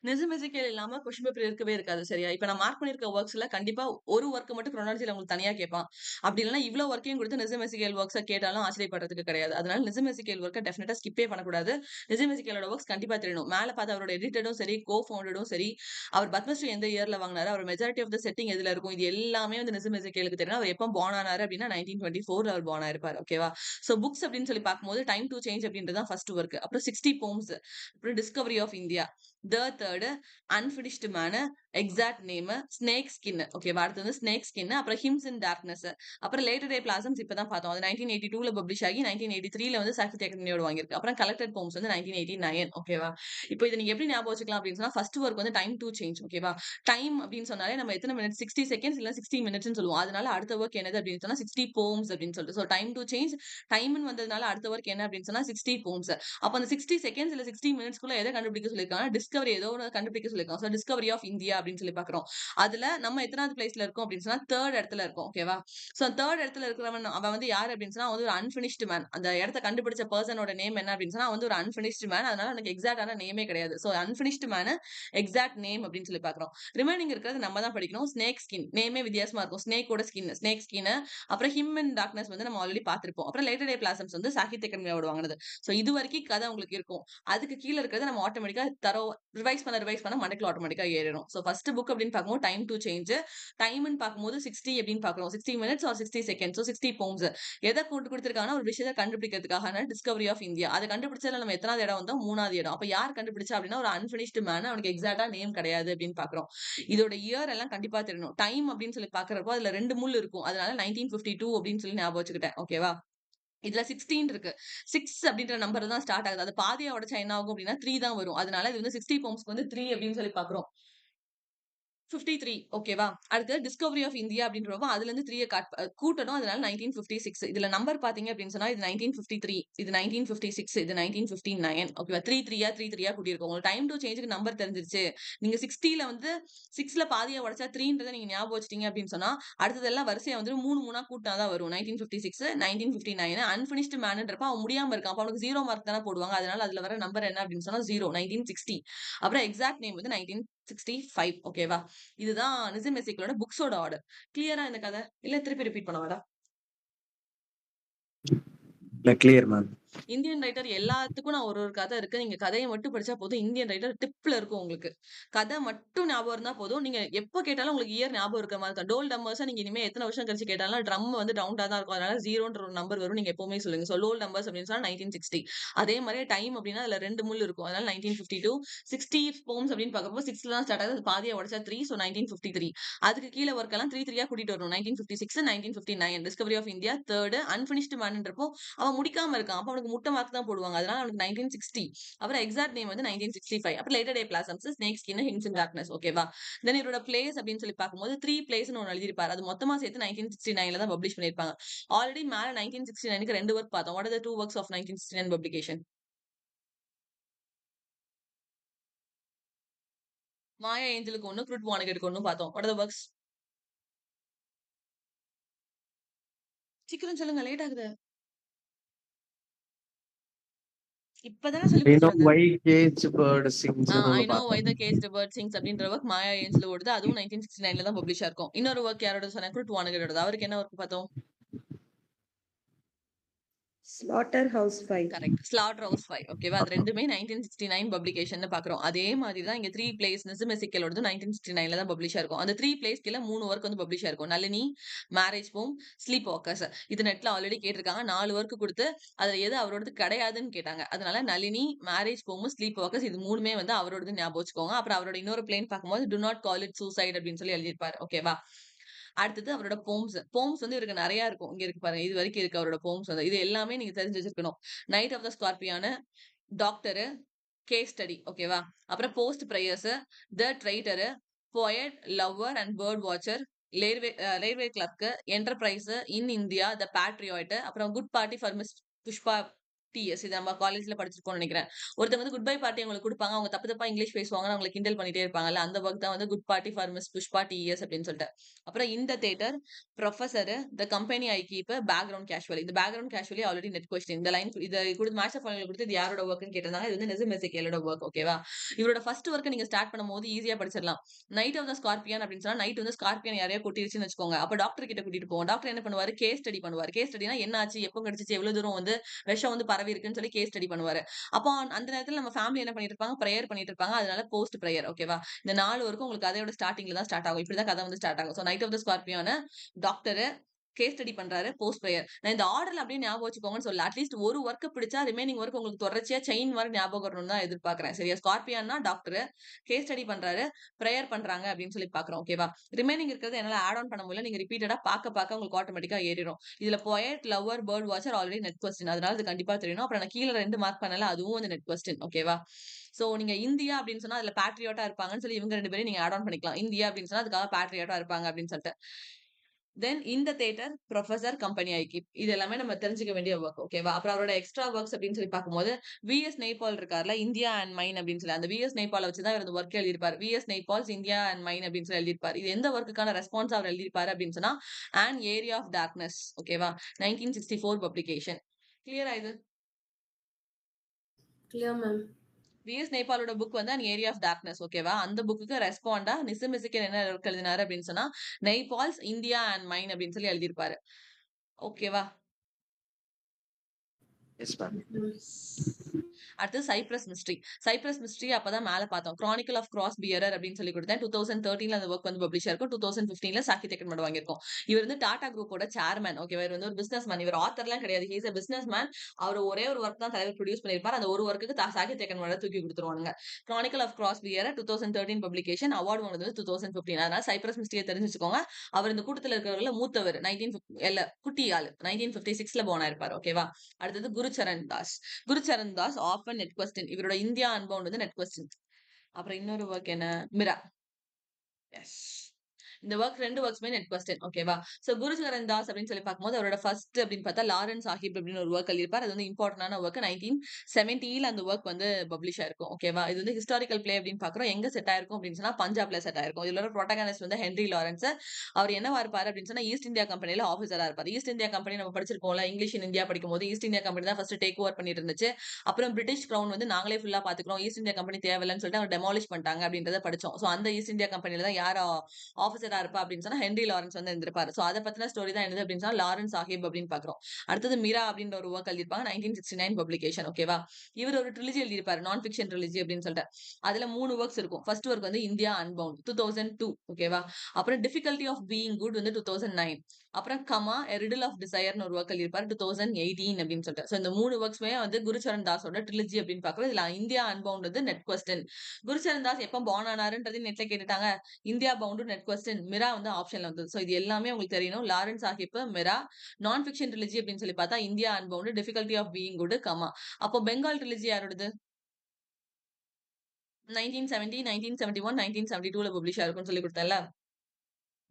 நிஜம் எசேக்கியேல் இல்லாம கொஸ்டின் பேப்பர் இருக்கவே இருக்காது. சரியா? இப்ப நான் மார்க் பண்ணியிருக்க வொர்க்ஸ்ல கண்டிப்பா ஒரு வொர்க் மட்டும் குரோனாலஜில உங்களுக்கு தனியா கேட்பான். அப்படி இல்லன்னா இவ்ளோ வொர்க்கையும் குடுத்து நிஜம் எசேக்கியேல் வொர்க்ஸ கேட்டாலும் ஆச்சரியப்படுறதுக்கு கிடையாது. அதனால நிஜம் எசேக்கியேல் வொர்க்க டெஃபினட்டா ஸ்கிப்பே பண்ணக்கூடாது. நிஜம் எசேக்கியேலோட வொர்க்ஸ் கண்டிப்பா தெரியணும். மேல பார்த்த அவரோட எடிட்டடும் சரி, கோ-ஃபவுண்டடும் சரி, அவர் பத்மஸ்ரீ எந்த இயர்ல வாங்குனாரு, அவர் மெஜாரிட்டி ஆஃப் த செட்டிங் எதுல இருக்கும், இது எல்லாமே வந்து நிஜம் எசேக்கியேலுக்கு தெரியும். அவர் எப்ப பார்ன் ஆனாரு அப்படின்னா 1924ல அவர் பார்ன் ஆயிருப்பாரு. ஓகேவா? சோ புக்ஸ் அப்படின்னு சொல்லி பார்க்கும்போது டைம் டூ சேஞ்ச் அப்படின்றது தான் ஃபர்ஸ்ட் வொர்க். அப்புறம் 60 போம்ஸ், அப்புறம் discovery of India, the third unfinished menu, exact name, snake skin. ஓகேவா? அடுத்து வந்து ஸ்னேக் ஸ்கின், அப்புறம் ஹிம்ஸ் இன் டார்க்னஸ், அப்புறம் லேட்டர் டே பிளாசம்ஸ் இப்பதான் பார்த்தோம். அது 1982ல பப்ளிஷ் ஆகி 1983ல வந்து சாகித்ய அகாடமி அவார்டு வாங்கியிருக்கு. அப்புறம் கலெக்டட் போம்ஸ் வந்து 1989. ஓகேவா? இப்போ இதை நீங்க எப்படி ஞாபகம் வச்சுக்கலாம் அப்படின்னு சொன்னா ஃபர்ஸ்ட் ஒர்க் வந்து டைம் டு சேஞ்ச். ஓகேவா? டைம் அப்படின்னு சொன்னாலே நம்ம எத்தனை மினிட்ஸ் 60 செகண்ட்ஸ் இல்ல 60 மினிட்ஸ்னு சொல்லுவோம். அதனால அடுத்த ஒர்க் என்னது அப்படின்னு சொன்னா 60 போம்ஸ் அப்படின்னு சொல்லிட்டு. ஸோ டைம் டு சேஞ்ச் டைம்னு வந்ததுனால அடுத்த ஒர்க் என்ன அப்படின்னு சொன்னா 60 போம்ஸ். அப்ப அந்த 60 செகண்ட்ஸ் இல்ல 60 மினிட்ஸ்க்குள்ள எதை கண்டுபிடிக்க சொல்லியிருக்காங்க, டிஸ்கவரி ஏதோ ஒரு கண்டுபிடிக்க சொல்லியிருக்காங்க. ஸோ டிஸ்கவரி ஆஃப் இந்தியா அப்படின்னு சொல்லி பாக்குறோம். அதுல நம்ம எத்தனாவது பிளேஸ்ல இருக்கோம் அப்படின்னு சொன்னா தேர்ட் இடத்துல இருக்கோம். ஓகேவா? சோ தேர்ட் இடத்துல இருக்கிறவன் அவன் வந்து யாரு அப்படின்னு சொன்னா வந்து ஒரு அன்பினிஷ்டு மேன். அந்த இடத்த கண்டுபிடிச்ச பர்சனோட நேம் என்ன அப்படின்னு சொன்னா வந்து ஒரு அன்பினிஷ்டு மேன். அதனால எனக்கு எக்ஸாக்டான நேமே கிடையாது. So unfinished man exact name அப்படின்னு சொல்லி பாக்குறோம். ரிமைனிங் இருக்கிறது நம்ம தான் படிக்கணும். ஸ்னேக் ஸ்கின் நேமே வித்தியாசமா இருக்கும். ஸ்னேக்கோட ஸ்கின், ஸ்னேக் ஸ்கின். அப்புறம் ஹிம் இன் டார்க்னஸ் வந்து நம்ம ஆல்ரெடி பார்த்திருப்போம். அப்புறம் லேட்டர் டே பிளாசம்ஸ் வந்து சாகித்ய அகாடமி அவார்டு வாங்கினது. சோ இது வரைக்கும் கதை உங்களுக்கு இருக்கும். அதுக்கு கீழ இருக்கிறது நம்ம ஆட்டோமேட்டிக்கா ரிவைஸ் பண்ண மண்டைக்குள்ள ஆட்டோமேட்டிக்கா ஏறிடும். சோ ஃபர்ஸ்ட் புக் அப்படின்னு பார்க்கும்போது டைம் டு சேஞ்ச், டைம்னு பார்க்கும்போது 60 அப்படின்னு பார்க்கிறோம். 60 மினிட்ஸ் ஆர் 60 செகண்ட்ஸ். 60 போம்ஸ் எதை கொண்டு கொடுத்திருக்காங்கன்னா ஒரு விஷயத்தை கண்டுபிடிக்கிறதுக்காக டிஸ்கவரி ஆஃப் இந்தியா. அதை கண்டுபிடிச்சதுல நம்ம எத்தனாவது இடம் வந்தோம், 3வது இடம். அப்ப யார் கண்டுபிடிச்சா அப்படின்னா ஒரு அன்பினிஷ்டு மேன். அவனுக்கு எக்ஸாக்டா நேம் கிடையாது அப்படின்னு பாக்குறோம். இதோட இயர் எல்லாம் கண்டிப்பா தெரியணும். டைம் அப்படின்னு சொல்லி பாக்குறப்போ அதுல 2 முள் இருக்கும். அதனால 1952 அப்படின்னு சொல்லி ஞாபகம் வச்சுக்கிட்டேன். ஓகேவா? இதுல 16 இருக்கு. 6 அப்படின்ற நம்பர் தான் ஸ்டார்ட் ஆகுது. அது பாதியா உடைச்சா என்ன ஆகும் அப்படின்னா 3 தான் வரும். அதனால இது வந்து 60 போம்ஸ்க்கு வந்து 3 அப்படின்னு சொல்லி பாக்குறோம். 53 ஓகேவா? அடுத்து டிஸ்கவரி ஆஃப் இந்தியா அப்படின்றப்போ அதுல இருந்து 3 கூட்டணும். அதனால 1956. இதுல நம்பர் பாத்தீங்க அப்படின்னு சொன்னா இது 1953, இது 1956, இது 1959. ஓகேவா? 3 கூட்டியிருக்கோம். உங்களுக்கு டைம் டு சேஞ்சுக்கு நம்பர் தெரிஞ்சிருச்சு. நீங்க 60ல வந்து 6ல பாதியா உடைச்சா 3ன்றத நீங்க ஞாபகம் வச்சிட்டீங்க அப்படின்னு சொன்னா அடுத்ததெல்லாம் வரிசையா வந்து 3 கூட்டினா தான் வரும். 1956, 1959 அன்பினிஷ்டு மேன்ன்றப்ப அவன் முடியாம இருக்கான். அப்ப அவனுக்கு 0 மார்க் தானே போடுவாங்க. அதனால அதுல வர நம்பர் என்ன அப்படின்னு சொன்னா 0, 1960. அப்புறம் எக்ஸாக்ட் நேம் வந்து 1965. ஓகேவா? இதுதான் நிஜம் எசேக்கியேலோட புக்ஸோட ஆர்டர். கிளியரா இந்த கதை? இல்ல திருப்பி ரிப்பீட் பண்ணவாடா? இல்ல கிளியர் மேம். இந்தியன் ரைட்டர் எல்லாத்துக்கும் நான் ஒரு கதை இருக்கு. நீங்க கதையை மட்டும் படிச்சா போதும். இந்தியன் ரைட்டர் டிப்ல இருக்கும் உங்களுக்கு. கதை மட்டும் ஞாபகம் இருந்தா போதும். நீங்க எப்ப கேட்டாலும் உங்களுக்கு இயர் ஞாபகம் இருக்க மாதிரி இருக்கும். டோல் நம்பர்ஸா நீங்க இனிமே எத்தனை வருஷம் கழிச்சு கேட்டாலும் ட்ரம் வந்து ரவுண்டா தான் இருக்கும். அதனால 0ன்ற ஒரு நம்பர் வரும். நீங்க எப்பவுமே சொல்லுங்க. ஸோ டோல் நம்பர்ஸ் அப்படின்னு சொன்னா 1960. அதே மாதிரி டைம் அப்படின்னா அதுல 2 முள் இருக்கும். அதனால 1952. 60 போம்ஸ் அப்படின்னு பார்க்குறப்போ 6ல தான் ஸ்டார்ட் ஆகுது. பாதியா உடைச்சா 3. ஸோ 1953. அதுக்கு கீழே ஒர்க் எல்லாம் 3 கூட்டிட்டு வரணும். 1956, 1959 discovery of India, third unfinished மேன்ன்றப்போ அவன் முடிக்காம இருக்கான். அப்ப அவனுக்கு முட்டை மார்க் தான் போடுவாங்க. அதனால அவனுக்கு 1960. அப்புறம் எக்ஸாக்ட் நேம் வந்து 1965. அப்புறம் later day blossoms, snake skin, hymns in darkness. ஓகேவா? தென் இவரோட பிளேஸ் அப்படின்னு சொல்லி பார்க்கும்போது 3 பிளேஸ்னு ஒன்னு எழுதியிருப்பாரு. அது மொத்தமா சேர்த்து 1969ல தான் பப்ளிஷ் பண்ணிருப்பாங்க. ஆல்ரெடி மேல 1969க்கு 2 ஒர்க் பார்த்தோம். What are the 2 works of 1969 publication? Maya ஏஞ்சலுக்கு ஒண்ணு, க்ரூட் வானகருக்கு ஒண்ணு பார்த்தோம். What are the works? சீக்கிரம் சொல்லுங்க, லேட் ஆகுது. இப்பதானே சொல்லி I know முடிச்சிட்டு why cage bird sings ன்னு ஐ ஒண்ணு நோ வை பார்த்தேன். த கேஜ்டு பேர்ட் சிங்ஸ் அப்படின்ற ஒர்க் மாயா ஏஞ்ச்ல ஓடுது. அதுவும் 1969ல தான் பப்ளிஷ் ஆயிருக்கும். இன்னொரு ஒர்க் யாரோட சொன்னா, க்ரூட் வானகரோட. அவருக்கு என்ன ஒர்க் பார்த்தோம்? Slaughterhouse 5. கரெக்ட். Slaughter house 5. ஓகேவா? அது ரெண்டுமே 1969 பப்ளிகேஷன் பாக்குறோம். அதே மாதிரி தான் இங்க 3 பிளேஸ் நிஜம் எசேக்கியேலோடது 1969ல தான் பப்ளிஷ் ஆயிருக்கும். அந்த 3 பிளேஸ் கீழ 3 ஒர்க் வந்து பப்ளிஷ் ஆயிருக்கும். நளினி, மேரேஜ் போம், ஸ்லீப் வாக்கர்ஸ். இது நெட்ல ஆல்ரெடி கேட்டிருக்காங்க. 4 ஒர்க் கொடுத்து அதுல எது அவரோடது கிடையாதுன்னு கேட்டாங்க. அதனால நளினி, மேரேஜ் போம், ஸ்லீப் வாக்கர்ஸ் இது 3மே வந்து அவரோடது ஞாபகம் வச்சுக்கோங்க. அப்புறம் அவரோட இன்னொரு பிளேன் பார்க்கும்போது to not call it suicide அப்படின்னு சொல்லி எழுதியிருப்பாரு. ஓகேவா? அடுத்தது அவரோட போம்ஸ். போம்ஸ் வந்து இவருக்கு நெறைய இருக்கும். இங்க இருக்கு பாருங்க. இது வரைக்கும் இருக்கு அவரோட போம்ஸ் வந்து. இது எல்லாமே நீங்க தெரிஞ்சு வச்சிருக்கணும். நைட் ஆஃப் த ஸ்கார்பியானு, டாக்டரு, கேஸ் ஸ்டடி. ஓகேவா? அப்புறம் post prayers, the traitor, poet, lover and bird watcher, railway clerk, enterprise, in India, the patriot, அப்புறம் good party for miss Pushpa TS. இது நம்ம காலேஜ்ல படிச்சிருக்கோம்னு நினைக்கிறேன். ஒருத்தவங்க வந்து குட் பை பார்ட்டி உங்களுக்கு குடுப்பாங்க. அவங்க தப்பு தப்பா இங்கிலீஷ் பேசுவாங்கன்னு அவங்கள கிண்டல் பண்ணிட்டே இருப்பாங்கல்ல. அந்த ஒர்க் தான் வந்து good party for miss Pushpa TS அப்படின்னு சொல்லிட்டு. அப்புறம் இந்த theatre, professor, the company I keep, background casual. இந்த background casually already net question. இந்த லைன் இத குடுத்து மேட்ச் ஆஃப் கொடுத்து இது யாரோட ஒர்க்ன்னு கேட்டிருந்தாங்க. இது வந்து நெசிம் எசேக்கியலோட ஒர்க். ஓகேவா? இவரோட ஃபர்ஸ்ட் ஒர்க்க நீங்க ஸ்டார்ட் பண்ணும்போது ஈஸியா படிச்சிடலாம். நைட் ஆஃப் த ஸ்கார்பியன் அப்படின்னு சொன்னா, நைட் வந்து ஸ்கார்பியன் யாரையோ கொட்டிருச்சுன்னு வச்சுக்கோங்க. அப்ப டாக்டர் கிட்ட கூட்டிட்டு போவோம். டாக்டர் என்ன பண்ணுவாரு? கேஸ் ஸ்டடி பண்ணுவாரு. கேஸ் ஸ்டடினா என்ன ஆச்சு? எப்போ கடிச்சிச்சு? எவ்வளவு தூரம் வந்து விஷம் வந்து பரவி இருக்குன்னு சொல்லி கேஸ் ஸ்டடி பண்ணுவாரு. அப்போ அந்த நேரத்துல நம்ம ஃபேமிலி என்ன பண்ணிட்டு இருப்பாங்க? பிரேயர் பண்ணிட்டு இருப்பாங்க. அதனால போஸ்ட் பிரேயர். ஓகேவா? இந்த 4 வரைக்கும் உங்களுக்கு கதையோட ஸ்டார்டிங்ல தான் ஸ்டார்ட் ஆகும். இப்படிதான் கதை வந்து ஸ்டார்ட் ஆகும். So night of the scorpion, doctor, case study பண்றாரு, போஸ்ட் பிரேயர். நான் இந்த ஆர்டர்ல அப்படியே ஞாபகம் வச்சுக்கோங்கன்னு சொல்லல. அட்லீஸ்ட் ஒரு ஒர்க் பிடிச்சா ரிமைனிங் ஒர்க் உங்களுக்கு தொடர்ச்சியா செயின் மாதிரி ஞாபகம் வரணும்னு தான் எதிர்பார்க்கிறேன். சரியா? ஸ்கார்பியன்னா டாக்டர், கேஸ் ஸ்டடி பண்றாரு, பிரேயர் பண்றாங்க அப்படின்னு சொல்லி பாக்குறோம். ஓகேவா? ரிமைனிங் இருக்கிறது என்னால ஆட் ஆன் பண்ண முடியல. நீங்க ரிப்பீட்டடா பார்க்க உங்களுக்கு ஆட்டோமேட்டிக்கா ஏறிடும். இதுல poet, lover, bird watcher already net question. அதனால அது கண்டிப்பா தெரியணும். அப்புறம் நான் கீழ 2 மார்க் பண்ணல. அதுவும் வந்து நெட் கொஸ்டின். ஓகேவா? சோ நீங்க இந்தியா அப்படின்னு சொன்னா அதுல பேட்ரியாட்டா இருப்பாங்கன்னு சொல்லி இவங்க 2 பேரையும் நீங்க ஆட் ஆன் பண்ணிக்கலாம். இந்தியா அப்படின்னு சொன்னா அதுக்காக பேட்ரியாட்டா இருப்பாங்க அப்படின்னு சொல்லிட்டு. தென் இந்த theatre, professor, company I keep. இது எல்லாமே நம்ம தெரிஞ்சுக்க வேண்டிய ஒர்க். ஓகேவா? அப்புறம் அவரோட எக்ஸ்ட்ரா ஒர்க்ஸ் அப்படின்னு சொல்லி பார்க்கும்போது, விஎஸ் நைபால் இருக்கார்ல, இந்தியா அண்ட் மைன் அப்படின்னு சொல்லி. அந்த விஎஸ் நைபால வச்சு தான் இவர் இந்த ஒர்க் எழுதியிருப்பாரு. விஎஸ் நைபால்ஸ் இந்தியா அண்ட் மைன் அப்படின்னு சொல்லி எழுதியிருப்பாரு. இது எந்த ஒர்க்குக்கான ரெஸ்பான்ஸ் அவர் எழுதியிருப்பாரு அப்படின்னு சொன்னா, அன் ஏரியா ஆஃப் டார்க்னஸ். ஓகேவா? 1964 பப்ளிகேஷன். கிளியரா இது? Clear, ma'am. விஎஸ் நேபாளோட புக் வந்து அன் ஏரியா ஆஃப் டார்க்னஸ். ஓகேவா? அந்த புக்குக்கு ரெஸ்பாண்டா நிசிம் எசேக்கியல் என்ன எழுதினாரு அப்படின்னு சொன்னா, நைபால்ஸ் இந்தியா அண்ட் மைன் அப்படின்னு சொல்லி எழுதியிருப்பாரு. ஓகேவா? Yes ma'am. அடுத்து சைப்ரஸ் மிஸ்ட்ரி. சைப்ரஸ் மிஸ்ட்ரி அப்பதான் மேல பார்த்தோம். கிரானிக்கல் ஆஃப் கிராஸ் பியரர் அப்படின்னு சொல்லி கொடுத்தேன். 2013ல அந்த ஒர்க் வந்து பப்ளிஷ் ஆயிருக்கும். 2015ல சாகித்ய அகாடமி வாங்கியிருக்கோம். இவர் வந்து டாடா குரூப்போட சேர்மன். ஓகேவா? இவர் வந்து ஒரு பிசினஸ் மேன். இவர் ஆத்தர்லாம் கிடையாது. He is a business man. அவர் ஒரே ஒரு ஒர்க் தான் தலைவர் ப்ரொடியூஸ் பண்ணிருப்பார். அந்த ஒரு ஒர்க்குக்கு சாகித்ய அகாடமியோட தூக்கி கொடுத்துருவாங்க. Chronicle of grass bearer 2013 publication. Award வாங்கினது 2015. அதனால சைப்ரஸ் மிஸ்ட்ரியை தெரிஞ்சு வச்சுக்கோங்க. அவர் இந்த கூட்டத்துல இருக்கிறவங்கள மூத்தவர். 1950 குட்டி ஆளு. 1956ல போன் ஆயிருப்பாரு. ஓகேவா? அடுத்தது Gurcharan Das. Gurcharan Das often net question. இவரோட இந்தியா அன்பவுண்ட் வந்து நெட் கொஸ்டின். அப்புறம் இன்னொரு ஒர்க் என்ன? மிரா. எஸ். இந்த ஒர்க் 2 ஒர்க்ஸ்மே நெட் கொஸ்டின். ஓகேவா? சோ குருச்சரண் தாஸ் அப்படின்னு சொல்லி பார்க்கும்போது அவரோட ஃபர்ஸ்ட் அப்படின்னு பார்த்தா லாரன்ஸ் சாஹிப் அப்படின்னு ஒரு ஒர்க் எழுதியிருப்பார். அது வந்து இம்பார்ட்டன்டான ஒர்க். 1970ல அந்த ஒர்க் வந்து பப்ளிஷ் ஆயிருக்கும். ஓகேவா? இது வந்து ஹிஸ்டாரிக்கல் பிளே அப்படின்னு பார்க்குறோம். எங்க செட் ஆயிருக்கும் அப்படின்னு சொன்னா பஞ்சாப்ல செட் ஆயிருக்கும். இதுல ப்ரோட்டகனிஸ்ட் வந்து ஹென்ரி லாரன்ஸ். அவர் என்னவா இருப்பாரு அப்படின்னு சொன்னா ஈஸ்ட் இந்தியா கம்பெனில ஆஃபீஸரா இருப்பாரு. ஈஸ்ட் இந்தியா கம்பெனி நம்ம படிச்சிருக்கோம்ல, இங்கிலீஷ் இன் இந்தியா படிக்கும்போது ஈஸ்ட் இந்தியா கம்பெனி தான் ஃபர்ஸ்ட் டேக் ஓவர் பண்ணிட்டு இருந்துச்சு. அப்புறம் பிரிட்டிஷ் கிரவுன் வந்து நாங்களே ஃபுல்லா பாத்துக்கிறோம், ஈஸ்ட் இந்தியா கம்பெனி தேவையில்லைன்னு சொல்லிட்டு அவங்க டெமாலிஷ் பண்ணிட்டாங்க அப்படின்றத படிச்சோம். சோ அந்த ஈஸ்ட் இந்தியா கம்பெனில தான் யார் ஆஃபீஸரா இருப்பா அப்படின்னு சொன்னா ஹென்ரி லாரன்ஸ் வந்து இருந்திருப்பாரு. சோ அதை பத்தின ஸ்டோரி தான் என்னது அப்படின்னு சொன்னா லாரன்ஸ் சாஹிப் அப்படின்னு பாக்குறோம். அடுத்தது மிரா அப்படின்ற ஒரு ஒர்க் எழுதியிருப்பாங்க. 1969 பப்ளிகேஷன். ஓகேவா? இவர் ஒரு ட்ரிலஜி எழுதியிருப்பாரு, நான் ஃபிக்ஷன் ட்ரிலஜி அப்படின்னு சொல்லிட்டு. அதுல 3 ஒர்க்ஸ் இருக்கும். ஃபர்ஸ்ட் ஒர்க் வந்து இந்தியா அன்பவுண்ட் 2002. ஓகேவா? அப்புறம் டிஃபிகல்டி ஆஃப் பீயிங் குட் வந்து 2009. அப்புறம் கமா ரிடில் ஆஃப் டிசையர்னு ஒரு ஒர்க் எழுதியிருப்பாரு 2018 அப்படின்னு சொல்லிட்டு. சோ இந்த 3 ஒர்க்ஸ்மே வந்து குருச்சரண் தாஸோட ட்ரிலஜி அப்படின்னு பாக்குறோம். இதுல இந்தியா அன்பவுண்ட் வந்து நெட் கொஸ்டின். குருச்சரண் தாஸ் எப்ப பார்ன் ஆனாருன்றது நெட்ல கேட்டுட்டாங்க. India bound net question. மிரா வந்து ஆப்ஷன்ல வந்தது. சோ இது எல்லாமே உங்களுக்கு தெரியணும். லாரன்ஸ் சாஹிப், மிரா, நான் ஃபிக்ஷன் ட்ரிலஜி அப்படின்னு சொல்லி பார்த்தா India unbound, difficulty of being good, comma. அப்போ பெங்கால் ட்ரிலஜி யாரோடது? 1970, 1971, 1972ல பப்ளிஷ் ஆயிருக்கும்னு சொல்லி கொடுத்தேன்ல.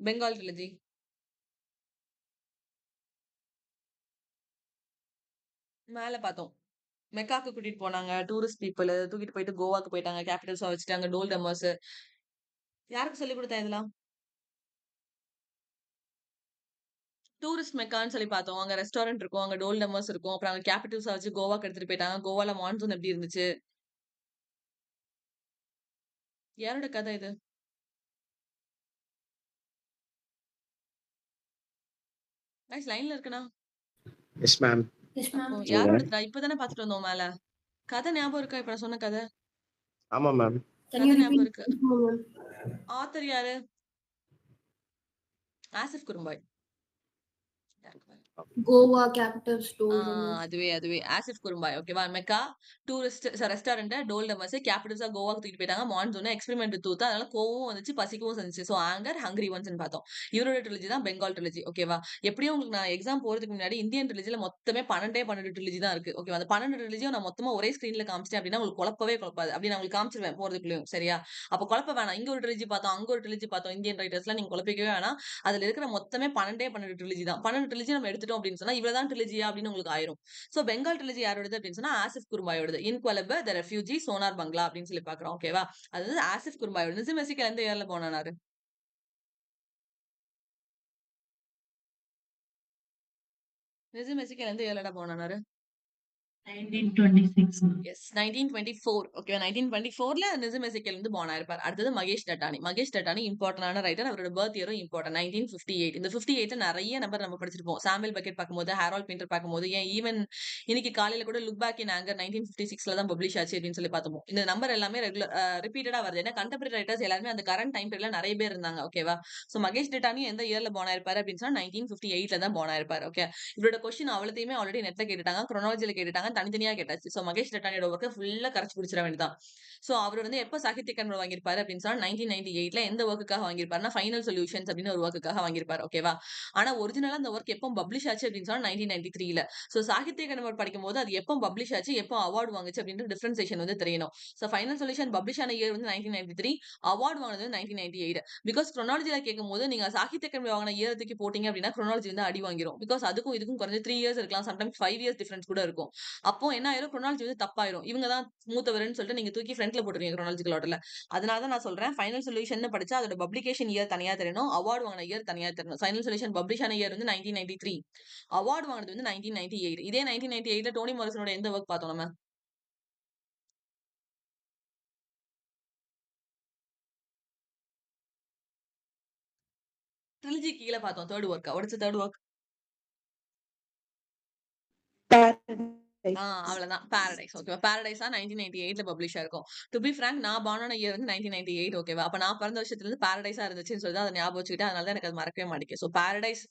பெங்கால் ட்ரிலஜி. மேல பார்த்தோம். மெக்காக்கு கூட்டிட்டு போனாங்க. டூரிஸ்ட் பீப்பிள் தூக்கிட்டு போயிட்டு கோவாக்கு போயிட்டாங்க. கேபிட்டல்ஸா வச்சுட்டாங்க. டோல் டம்மர்ஸ். யாருக்கு சொல்லிக் கொடுத்தேன் இதெல்லாம்? டூரிஸ்ட் மெக்கான்னு சொல்லி பார்த்தோம். அங்க ரெஸ்டாரண்ட் இருக்கும். அங்க டோல் டம்மர்ஸ் இருக்கும். அப்புறம் அங்க கேபிட்டல்ஸா வச்சு கோவாக்கு எடுத்துட்டு போயிட்டாங்க. கோவால மான்சூன் எப்படி இருந்துச்சு? யாரோட கதை இது? கைஸ் லைன்ல இருக்கனா? Yes ma'am. Yes, அப்போ ma'am. யாரோடதுடா? இப்பதானே பார்த்துட்டு வந்தோம் மேல. கதை ஞாபகம் இருக்கா? இப்ப நான் சொன்ன கதை. ஆமா மேம். Can கதை you ஞாபகம் repeat? இருக்கு. No, ma'am. ஆத்தர் யாரு? Asif குறும்பாய். Goa captives told them. அதுவே ஆசிஃப் குறும்பாய். ஓகேவா? Mecca, tourist restaurant, doldrummers, கேபிட்டல்ஸா கோவாக்கு தூக்கிட்டு போயிட்டாங்க. மான்சூன் எக்ஸ்பெரிமெண்ட் தூத்து. அதனால கோவம் வந்துச்சு, பசிக்கவும் செஞ்சுச்சு. சோ ஆங்கர், ஹங்கரி ஒன்ஸ்னு பார்த்தோம். இவரோட ட்ரிலஜி தான் பெங்கால் ட்ரிலஜி. ஓகேவா? எப்படியும் உங்களுக்கு நான் எக்ஸாம் போறதுக்கு முன்னாடி இந்தியன் ட்ரிலஜில மொத்தமே 12 ட்ரிலஜி தான் இருக்கு. ஓகேவா? அந்த 12 ட்ரிலஜியும் நான் மொத்தமா ஒரே ஸ்கிரீன்ல காமிச்சிட்டேன் அப்படின்னா உங்களுக்கு குழப்பாது. அப்படி நான் உங்களுக்கு காமிச்சிருவேன் போறதுக்குள்ளயும். சரியா? அப்ப குழப்ப வேணாம். இங்க ஒரு ட்ரிலஜி பார்த்தோம், அங்க ஒரு ட்ரிலஜி பார்த்தோம். இந்தியன் ரைட்டர்ஸ்லாம் நீங்க குழப்பிக்கவே வேணாம். அதுல இருக்கிற மொத்தமே 12 ட்ரிலஜி தான். 12 ட்ரிலஜி நம்ம எடுத்துட்டோம் அப்படின்னு சொன்னா இவ்வளவுதான் ட்ரிலஜியா அப்படின்னு உங்களுக்கு ஆயிரும். சோ பெங்கால் ட்ரிலஜி யாரோடது அப்படின்னு சொன்னா ஆசிஃப் குர்மாயோடது. இன்குவலப, த ரெஃப்யூஜி, சோனார் பங்களா அப்படின்னு சொல்லி பாக்குறோம். ஓகேவா? அது வந்து ஆசிஃப் குர்மாயோட. நிசிம் மெசிக்கல் எந்த இயர்ல போனாரு? நிசிம் மெசிக்கல் எந்த இயர்லடா போனாரு? 1926. எஸ் 1924. ஓகே 1924ல நிசிம் எசேக்கியல் வந்து born ஆயிருப்பார். அடுத்தது மகேஷ் தட்டானி. மகேஷ் தட்டானி இம்பார்ட்டன்டான ரைட்டர். அவரோட பர்த் இயரும் இம்பார்ட்டன்ட். 1958. இந்த 58ல நிறைய நம்பர் நம்ம படிச்சிருப்போம். சாமுவேல் பெக்கெட் பார்க்கும்போது, ஹாரோல்ட் பின்டர் பார்க்கும்போது, ஏன் ஈவன் இன்னைக்கு காலையில கூட லுக் பேக் இன் ஆங்கர் 1956ல தான் பப்ளிஷ் ஆச்சு அப்படின்னு சொல்லி பார்த்தோம். இந்த நம்பர் எல்லாமே ரெகுலர் ரிப்பீட்டடா வருது. ஏன்னா கண்டெம்பரரி ரைட்டர்ஸ் எல்லாருமே அந்த கரண்ட் டைம் பீரியட்ல நிறைய பேர் இருந்தாங்க. ஓகேவா? சோ மகேஷ் தட்டானி எந்த இயர்ல born ஆயிருப்பாரு அப்படின்னு சொன்னா 1958ல தான் born ஆயிருப்பாரு. ஓகே. இவரோட கொஸ்டின் அவ்வளத்தையுமே ஆல்ரெடி நெட்ல கேட்டுட்டாங்க, குரோனாலஜில கேட்டுட்டாங்க, தனித்தனியா கேட்டாச்சு. சோ மகேஷ் தட்டானியோட ஒர்க்கை ஃபுல்லா கரைச்சு பிடிச்சிட வேண்டியதான். சோ அவர் வந்து எப்ப சாகித்ய அகாடமி வாங்கியிருப்பாரு அப்படின்னு சொன்னா 1998ல எந்த ஒர்க்குக்காக வாங்கியிருப்பாருன்னா ஃபைனல் சொல்யூஷன்ஸ் அப்படின்னு ஒரு ஒர்க்குக்காக வாங்கியிருப்பாரு. ஓகேவா? ஆனா ஒரிஜினலா அந்த ஒர்க் எப்போ பப்ளிஷ் ஆச்சு அப்படின்னு சொன்னா 1993ல. சோ சாகித்ய அகாடமி படிக்கும் போது அது எப்போ பப்ளிஷ் ஆச்சு, எப்போ அவார்டு வாங்குச்சு அப்படின்ற டிஃபரன்சியேஷன் வந்து தெரியணும். சோ ஃபைனல் சொல்யூஷன் பப்ளிஷ் ஆன இயர் வந்து 1993, அவார்டு வாங்கினது வந்து 1998. பிகாஸ் குரோனாலஜில கேட்கும் போது நீங்க சாகித்ய அகாடமி வாங்கின இயர் தூக்கி போட்டீங்க அப்படின்னா குரோனாலஜி வந்து அடி வாங்கிரும். பிகாஸ் அதுக்கும் இதுக்கும் குறைஞ்ச 3 இயர்ஸ் இருக்கலாம், சம்டைம்ஸ் 5 இயர்ஸ் டிஃபரன்ஸ் கூட இருக்கும். அப்போ என்ன ஆயிரும், குரோனாலஜி வந்து தப்பாயிரும். இவங்க தான் மூத்தவர்னு சொல்லிட்டு நீங்க தூக்கி ஃப்ரண்ட்ல போட்டுருவீங்க குரோனாலஜிக்கல் ஆர்டர்ல. அதனால தான் நான் சொல்றேன் ஃபைனல் சொல்யூஷன் படிச்சா அதோட பப்ளிகேஷன் இயர் தனியா தெரியணும், அவார்டு வாங்கின இயர் தனியா தெரியணும். ஃபைனல் சொல்யூஷன் பப்ளிஷ் ஆன இயர் வந்து 1993, அவார்டு வாங்கினது வந்து 1998. இதே 1998ல டோனி மாரிசனோட எந்த ஒர்க் பார்த்தோம் நம்ம? ட்ரிலஜி கீழ பார்த்தோம். Third work. What is the third work? Paradise. அவ்வளவுதான். பாரடைஸ். ஓகேவா? பாரடைஸா 1998ல பப்ளிஷ் ஆயிருக்கும். டு பி ஃபிராங்க் நான் பார்ன் ஆன இயர் வந்து 1998. ஓகேவா? அப்ப நான் பிறந்த வருஷத்துல இருந்து பாரடைஸா இருந்துச்சுன்னு சொல்லி தான் அத ஞாபகம் வச்சுக்கிட்டேன். அதனால தான் எனக்கு அது மறக்கவே மாட்டேங்குது. சோ பாரடைஸ்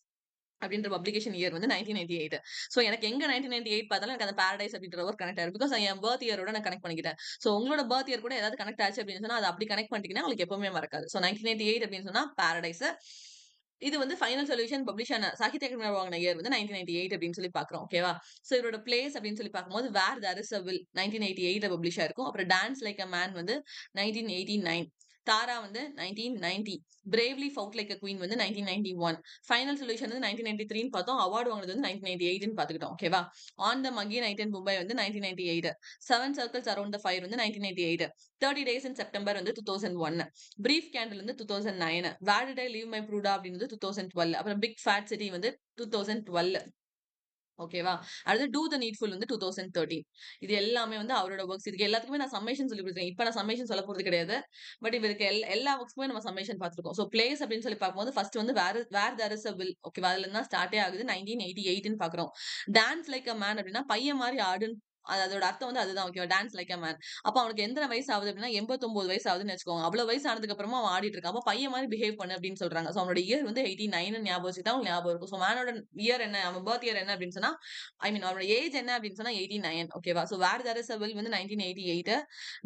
அப்படின்ற பப்ளிகேஷன் இயர் வந்து 1998. சோ எனக்கு எங்க 1998 பார்த்தாலும் எனக்கு அந்த பாரடைஸ் அப்படின்ற ஒர்க் கனெக்ட் ஆயிரும். பிகாஸ் என் பர்த் இயரோட நான் கனெக்ட் பண்ணிக்கிட்டேன். சோ உங்களோட பர்த் இயர் கூட ஏதாவது கனெக்ட் ஆச்சு அப்படின்னு சொன்னா அது அப்படி கனெக்ட் பண்ணிட்டீங்கன்னா உங்களுக்கு எப்பவுமே மறக்காது. சோ 1998 அப்படின்னு சொன்னா பாரடைஸ். இது வந்து ஃபைனல் சொல்யூஷன் பப்ளிஷ் ஆன சாகித்ய அகாடமி வாங்கின இயர் வந்து 1998 அப்படின்னு சொல்லி பாக்குறோம். ஓகேவா? சோ இவரோட பிளேஸ் அப்படின்னு சொல்லி பார்க்கும்போது where there is a will 1988ல பப்ளிஷ் ஆயிருக்கும். அப்புறம் டான்ஸ் லைக் அ மேன் வந்து 1989, தாரா வந்து 1990, பிரேவ்லி ஃபவுட் லைக் அ குயின் வந்து 1991, ஃபைனல் சொல்யூஷன் வந்து 1993ன்னு பார்த்தோம். அவார்டு வாங்கினது வந்து 1998ன்னு பார்த்துக்கிட்டோம். ஓகேவா? On the muggy night in Mumbai வந்து 1998, 7 சர்க்கிள்ஸ் அரௌண்ட் த ஃபயர் வந்து 1998, 30 டேஸ் இன் செப்டம்பர் வந்து 2001, பிரீஃப் கேண்டில் வந்து 2009, where did I leave my Baroda அப்படின்னு 2012, அப்புறம் பிக் ஃபேட் சிட்டி வந்து 2012. ஓகேவா? அடுத்து டூ த நீட்ஃபுல் வந்து 2013. இது எல்லாமே வந்து அவரோட ஒர்க்ஸ். இதுக்கு எல்லாத்துக்குமே நான் சம்மேஷன் சொல்லி கொடுத்தேன். இப்ப நான் சம்மேஷன் சொல்ல போறது கிடையாது. பட் இவருக்கு எல்லா ஒர்க்ஸ்க்குமே நம்ம சம்மேஷன் பார்த்திருக்கோம். சோ பிளேஸ் அப்படின்னு சொல்லி பார்க்கும்போது ஃபர்ஸ்ட் வந்து வேர் தேர் இஸ் அ வில். ஓகேவா? அதுல இருந்து தான் ஸ்டார்ட்டே ஆகுது. 1988ன்னு பார்க்குறோம். டான்ஸ் லைக் அ மேன் அப்படின்னா பையன் மாதிரி ஆடுன்னு அதோட அர்த்தம் வந்து அதுதான். ஓகேவா? Dance like a man. அப்ப அவனுக்கு எத்தனை வயசு ஆகுது அப்படின்னா 89 வயசு ஆகுதுன்னு வச்சுக்கோங்க. அவ்வளவு வயசு ஆனதுக்கு அப்புறமா அவன் ஆடிட்டு இருக்கான். அப்ப பையன் மாதிரி பிஹேவ் பண்ணு அப்படின்னு சொல்றாங்க. சோ அவனோட இயர் வந்து 89 ஞாபகம் வச்சுட்டா உங்களுக்கு ஞாபகம் இருக்கும். சோ மேனோட இயர் என்ன, அவன் பர்த் இயர் என்ன அப்படின்னு சொன்னா அவனோட ஏஜ் என்ன அப்படின்னு சொன்னா 89. ஓகேவா? So where there is a will வந்து 1988,